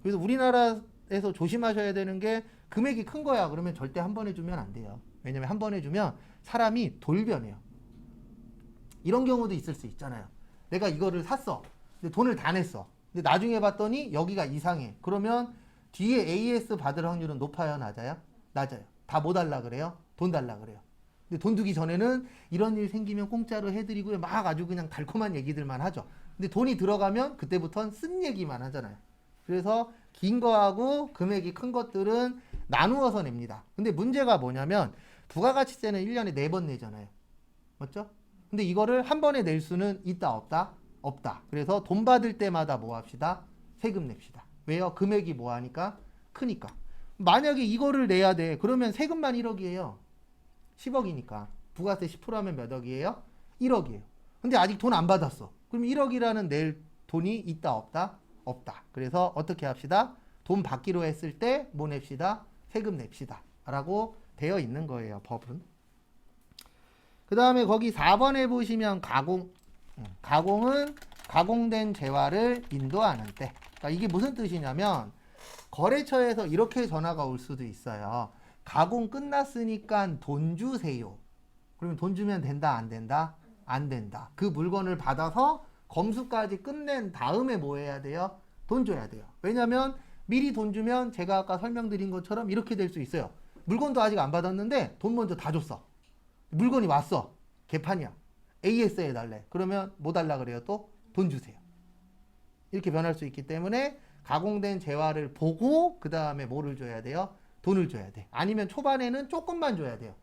그래서 우리나라에서 조심하셔야 되는 게 금액이 큰 거야. 그러면 절대 한 번에 주면 안 돼요. 왜냐면 한 번에 주면 사람이 돌변해요. 이런 경우도 있을 수 있잖아요. 내가 이거를 샀어. 근데 돈을 다 냈어. 근데 나중에 봤더니 여기가 이상해. 그러면 뒤에 AS 받을 확률은 높아요? 낮아요? 낮아요. 다 뭐 달라 그래요? 돈 달라 그래요. 근데 돈 두기 전에는 이런 일 생기면 공짜로 해드리고요. 막 아주 그냥 달콤한 얘기들만 하죠. 근데 돈이 들어가면 그때부터는 쓴 얘기만 하잖아요. 그래서 긴 거하고 금액이 큰 것들은 나누어서 냅니다. 근데 문제가 뭐냐면 부가가치세는 1년에 4번 내잖아요. 맞죠? 근데 이거를 한 번에 낼 수는 있다 없다? 없다. 그래서 돈 받을 때마다 뭐 합시다? 세금 냅시다. 왜요? 금액이 뭐 하니까? 크니까. 만약에 이거를 내야 돼. 그러면 세금만 1억이에요. 10억이니까. 부가세 10% 하면 몇 억이에요? 1억이에요. 근데 아직 돈 안 받았어. 그럼 1억이라는 낼 돈이 있다 없다? 없다. 그래서 어떻게 합시다? 돈 받기로 했을 때 뭐 냅시다? 세금 냅시다. 라고 되어 있는 거예요. 법은. 그 다음에 거기 4번에 보시면 가공. 가공은 가공된 재화를 인도하는 때. 그러니까 이게 무슨 뜻이냐면 거래처에서 이렇게 전화가 올 수도 있어요. 가공 끝났으니까 돈 주세요. 그러면 돈 주면 된다 안 된다? 안 된다. 그 물건을 받아서 검수까지 끝낸 다음에 뭐 해야 돼요? 돈 줘야 돼요. 왜냐면 미리 돈 주면 제가 아까 설명드린 것처럼 이렇게 될 수 있어요. 물건도 아직 안 받았는데 돈 먼저 다 줬어. 물건이 왔어. 개판이야. AS 해달래. 그러면 뭐 달라 그래요? 또 돈 주세요. 이렇게 변할 수 있기 때문에 가공된 재화를 보고 그 다음에 뭐를 줘야 돼요? 돈을 줘야 돼. 아니면 초반에는 조금만 줘야 돼요.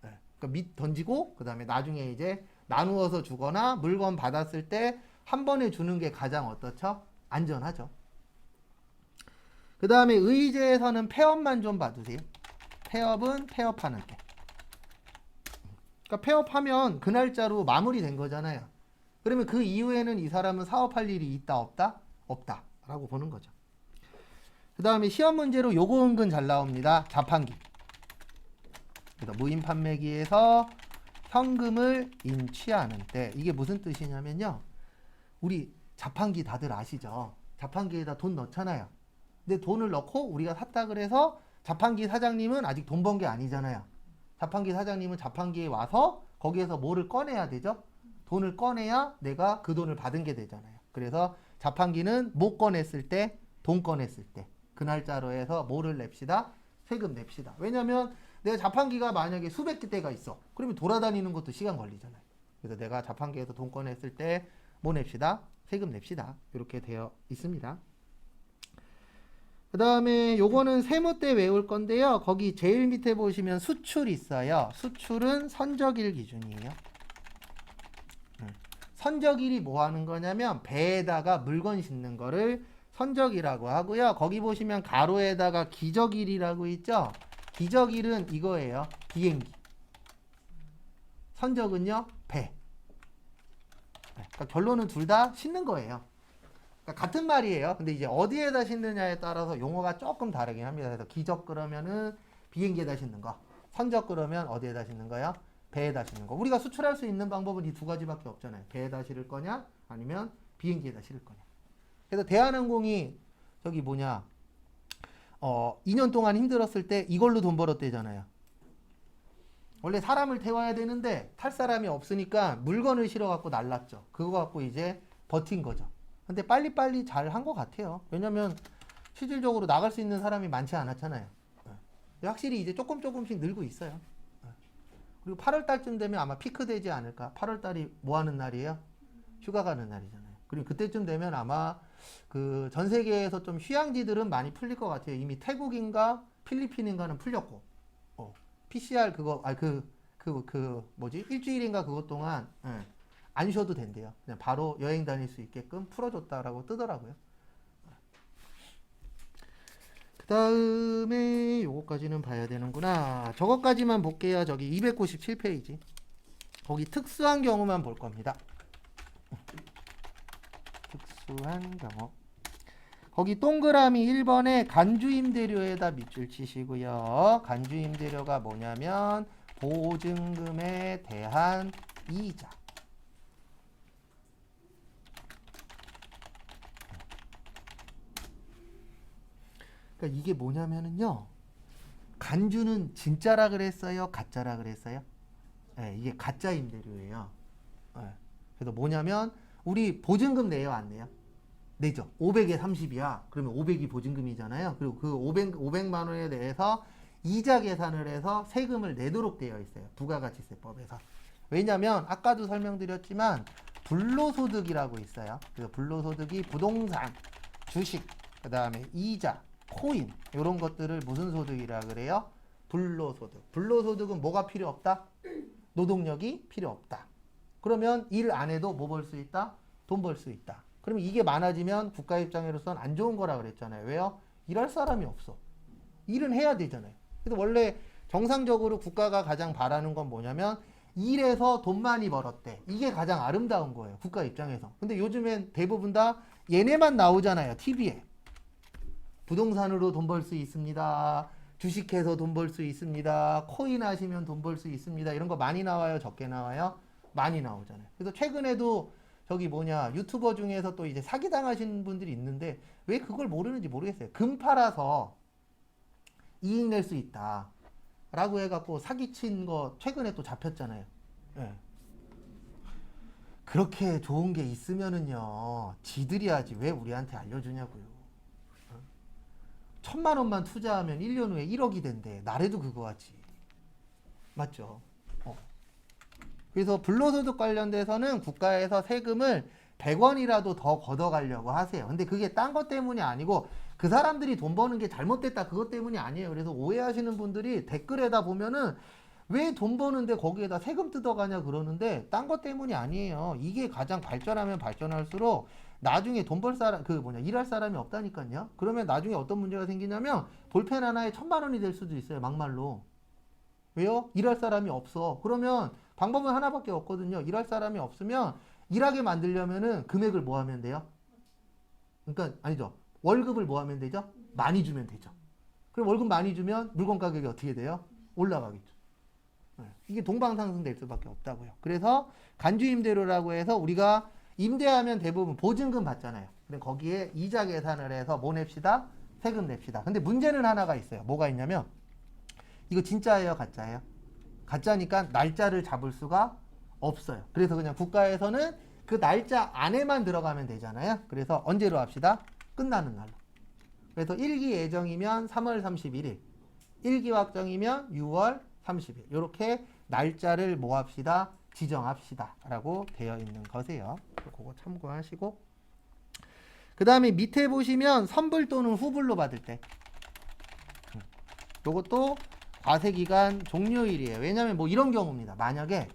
네. 그러니까 밑 던지고 그 다음에 나중에 이제 나누어서 주거나 물건 받았을 때 한 번에 주는 게 가장 어떻죠? 안전하죠. 그 다음에 의제에서는 폐업만 좀 봐주세요. 폐업은 폐업하는 때. 그러니까 폐업하면 그 날짜로 마무리된 거잖아요. 그러면 그 이후에는 이 사람은 사업할 일이 있다 없다? 없다 라고 보는 거죠. 그 다음에 시험 문제로 요거 은근 잘 나옵니다. 자판기. 그래서 무인 판매기에서 현금을 인취하는 때 이게 무슨 뜻이냐면요. 우리 자판기 다들 아시죠? 자판기에다 돈 넣잖아요. 근데 돈을 넣고 우리가 샀다 그래서 자판기 사장님은 아직 돈 번 게 아니잖아요. 자판기 사장님은 자판기에 와서 거기에서 뭐를 꺼내야 되죠? 돈을 꺼내야 내가 그 돈을 받은 게 되잖아요. 그래서 자판기는 못 꺼냈을 때, 돈 꺼냈을 때 그 날짜로 해서 뭐를 냅시다? 세금 냅시다. 왜냐면 내가 자판기가 만약에 수백 대가 있어. 그러면 돌아다니는 것도 시간 걸리잖아요. 그래서 내가 자판기에서 돈 꺼냈을 때 뭐 냅시다? 세금 냅시다. 이렇게 되어 있습니다. 그 다음에 요거는 세무 때 외울 건데요. 거기 제일 밑에 보시면 수출 있어요. 수출은 선적일 기준이에요. 선적일이 뭐 하는 거냐면 배에다가 물건 싣는 거를 선적이라고 하고요. 거기 보시면 가로에다가 기적일이라고 있죠. 기적일은 이거예요. 비행기. 선적은요. 배. 그러니까 결론은 둘 다 싣는 거예요. 그러니까 같은 말이에요. 근데 이제 어디에다 싣느냐에 따라서 용어가 조금 다르긴 합니다. 그래서 기적 그러면은 비행기에다 싣는 거. 선적 그러면 어디에다 싣는 거요? 배에다 싣는 거. 우리가 수출할 수 있는 방법은 이 두 가지밖에 없잖아요. 배에다 실을 거냐 아니면 비행기에다 실을 거냐. 그래서 대한항공이 저기 2년 동안 힘들었을 때 이걸로 돈 벌었대잖아요. 원래 사람을 태워야 되는데 탈 사람이 없으니까 물건을 실어갖고 날랐죠. 그거 갖고 이제 버틴 거죠. 근데 빨리빨리 잘 한 것 같아요. 왜냐면 실질적으로 나갈 수 있는 사람이 많지 않았잖아요. 확실히 이제 조금씩 늘고 있어요. 그리고 8월 달쯤 되면 아마 피크 되지 않을까. 8월 달이 뭐 하는 날이에요? 휴가 가는 날이잖아요. 그리고 그때쯤 되면 아마 그 전 세계에서 좀 휴양지들은 많이 풀릴 것 같아요. 이미 태국인가 필리핀인가는 풀렸고. PCR 그거 뭐지? 일주일인가 그것 동안 안 쉬어도 된대요. 그냥 바로 여행 다닐 수 있게끔 풀어줬다라고 뜨더라고요. 그 다음에 요거까지는 봐야 되는구나. 저거까지만 볼게요. 저기 297페이지. 거기 특수한 경우만 볼 겁니다. 특수한 경우. 거기 동그라미 1번에 간주임대료에다 밑줄 치시고요. 간주임대료가 뭐냐면 보증금에 대한 이자. 그러니까 이게 뭐냐면은요. 간주는 진짜라 그랬어요? 가짜라 그랬어요? 네, 이게 가짜 임대료예요. 네. 그래서 뭐냐면 우리 보증금 내요, 안 내요? 내죠. 500에 30이야. 그러면 500이 보증금이잖아요. 그리고 그 500만 원에 대해서 이자 계산을 해서 세금을 내도록 되어 있어요. 부가가치세법에서. 왜냐면 아까도 설명드렸지만 불로소득이라고 있어요. 그래서 불로소득이 부동산, 주식, 그 다음에 이자, 코인 이런 것들을 무슨 소득이라 그래요? 불로소득. 불로소득은 뭐가 필요 없다? 노동력이 필요 없다. 그러면 일 안 해도 뭐 벌 수 있다? 돈 벌 수 있다. 그러면 이게 많아지면 국가 입장으로서는 안 좋은 거라 그랬잖아요. 왜요? 일할 사람이 없어. 일은 해야 되잖아요. 그래서 원래 정상적으로 국가가 가장 바라는 건 뭐냐면 일해서 돈 많이 벌었대. 이게 가장 아름다운 거예요. 국가 입장에서. 근데 요즘엔 대부분 다 얘네만 나오잖아요. TV에. 부동산으로 돈 벌 수 있습니다. 주식해서 돈 벌 수 있습니다. 코인 하시면 돈 벌 수 있습니다. 이런 거 많이 나와요? 적게 나와요? 많이 나오잖아요. 그래서 최근에도 저기 뭐냐 유튜버 중에서 또 이제 사기당하신 분들이 있는데 왜 그걸 모르는지 모르겠어요. 금 팔아서 이익 낼 수 있다 라고 해갖고 사기친 거 최근에 또 잡혔잖아요. 예. 그렇게 좋은 게 있으면은요 지들이 하지 왜 우리한테 알려주냐고요. 1,000만 원만 투자하면 1년 후에 1억이 된대. 나래도 그거 하지. 맞죠? 그래서 불로소득 관련돼서는 국가에서 세금을 100원이라도 더 걷어가려고 하세요. 근데 그게 딴 것 때문이 아니고 그 사람들이 돈 버는 게 잘못됐다 그것 때문이 아니에요. 그래서 오해하시는 분들이 댓글에다 보면은 왜 돈 버는데 거기에다 세금 뜯어가냐 그러는데 딴 것 때문이 아니에요. 이게 가장 발전하면 발전할수록 나중에 돈 벌 사람 일할 사람이 없다니까요. 그러면 나중에 어떤 문제가 생기냐면 볼펜 하나에 1,000만 원이 될 수도 있어요. 막말로. 왜요? 일할 사람이 없어. 그러면 방법은 하나밖에 없거든요. 일할 사람이 없으면 일하게 만들려면은 금액을 뭐 하면 돼요? 그러니까 아니죠. 월급을 뭐 하면 되죠? 많이 주면 되죠. 그럼 월급 많이 주면 물건 가격이 어떻게 돼요? 올라가겠죠. 이게 동방상승될 수밖에 없다고요. 그래서 간주임대료라고 해서 우리가 임대하면 대부분 보증금 받잖아요. 그럼 거기에 이자 계산을 해서 뭐 냅시다? 세금 냅시다. 근데 문제는 하나가 있어요. 뭐가 있냐면 이거 진짜예요? 가짜예요? 가짜니까 날짜를 잡을 수가 없어요. 그래서 그냥 국가에서는 그 날짜 안에만 들어가면 되잖아요. 그래서 언제로 합시다? 끝나는 날로. 그래서 1기 예정이면 3월 31일, 1기 확정이면 6월 30일. 이렇게 날짜를 뭐 합시다? 지정합시다. 라고 되어 있는 것이에요. 그거 참고하시고. 그 다음에 밑에 보시면 선불 또는 후불로 받을 때. 요것도 과세기간 종료일이에요. 왜냐면 뭐 이런 경우입니다. 만약에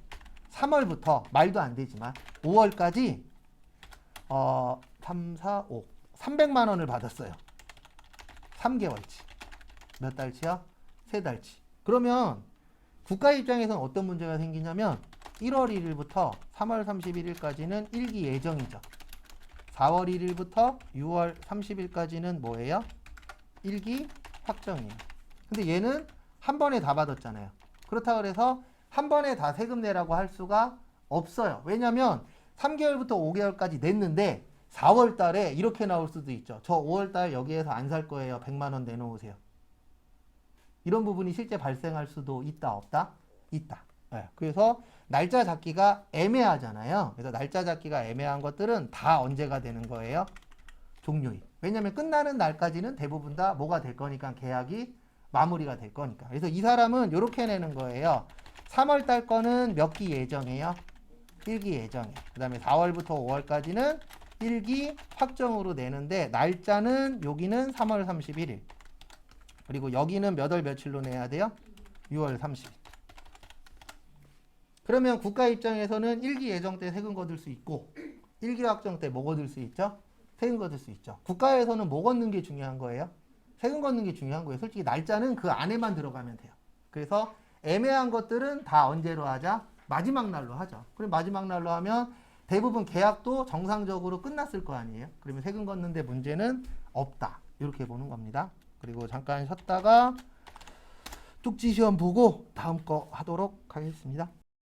3월부터 말도 안 되지만 5월까지 3, 4, 5 300만 원을 받았어요. 3개월치. 몇 달치요? 3달치. 그러면 국가 입장에서는 어떤 문제가 생기냐면 1월 1일부터 3월 31일까지는 1기 예정이죠. 4월 1일부터 6월 30일까지는 뭐예요? 1기 확정이에요. 근데 얘는 한 번에 다 받았잖아요. 그렇다고 해서 한 번에 다 세금 내라고 할 수가 없어요. 왜냐면 3개월부터 5개월까지 냈는데 4월 달에 이렇게 나올 수도 있죠. 저 5월 달 여기에서 안 살 거예요. 100만 원 내놓으세요. 이런 부분이 실제 발생할 수도 있다, 없다? 있다. 네. 그래서 날짜 잡기가 애매하잖아요. 그래서 날짜 잡기가 애매한 것들은 다 언제가 되는 거예요? 종료일. 왜냐면 끝나는 날까지는 대부분 다 뭐가 될 거니까 계약이 마무리가 될 거니까. 그래서 이 사람은 이렇게 내는 거예요. 3월 달 거는 몇 기 예정이에요? 1기 예정이에요. 그 다음에 4월부터 5월까지는 1기 확정으로 내는데 날짜는 여기는 3월 31일. 그리고 여기는 몇 월 며칠로 내야 돼요? 6월 30일. 그러면 국가 입장에서는 1기 예정 때 세금 거둘 수 있고 1기 확정 때 뭐 거둘 수 있죠? 세금 거둘 수 있죠. 국가에서는 뭐 걷는 게 중요한 거예요? 세금 걷는 게 중요한 거예요. 솔직히 날짜는 그 안에만 들어가면 돼요. 그래서 애매한 것들은 다 언제로 하자? 마지막 날로 하죠. 그럼 마지막 날로 하면 대부분 계약도 정상적으로 끝났을 거 아니에요? 그러면 세금 걷는데 문제는 없다. 이렇게 보는 겁니다. 그리고 잠깐 쉬었다가 쪽지 시험 보고 다음 거 하도록 하겠습니다.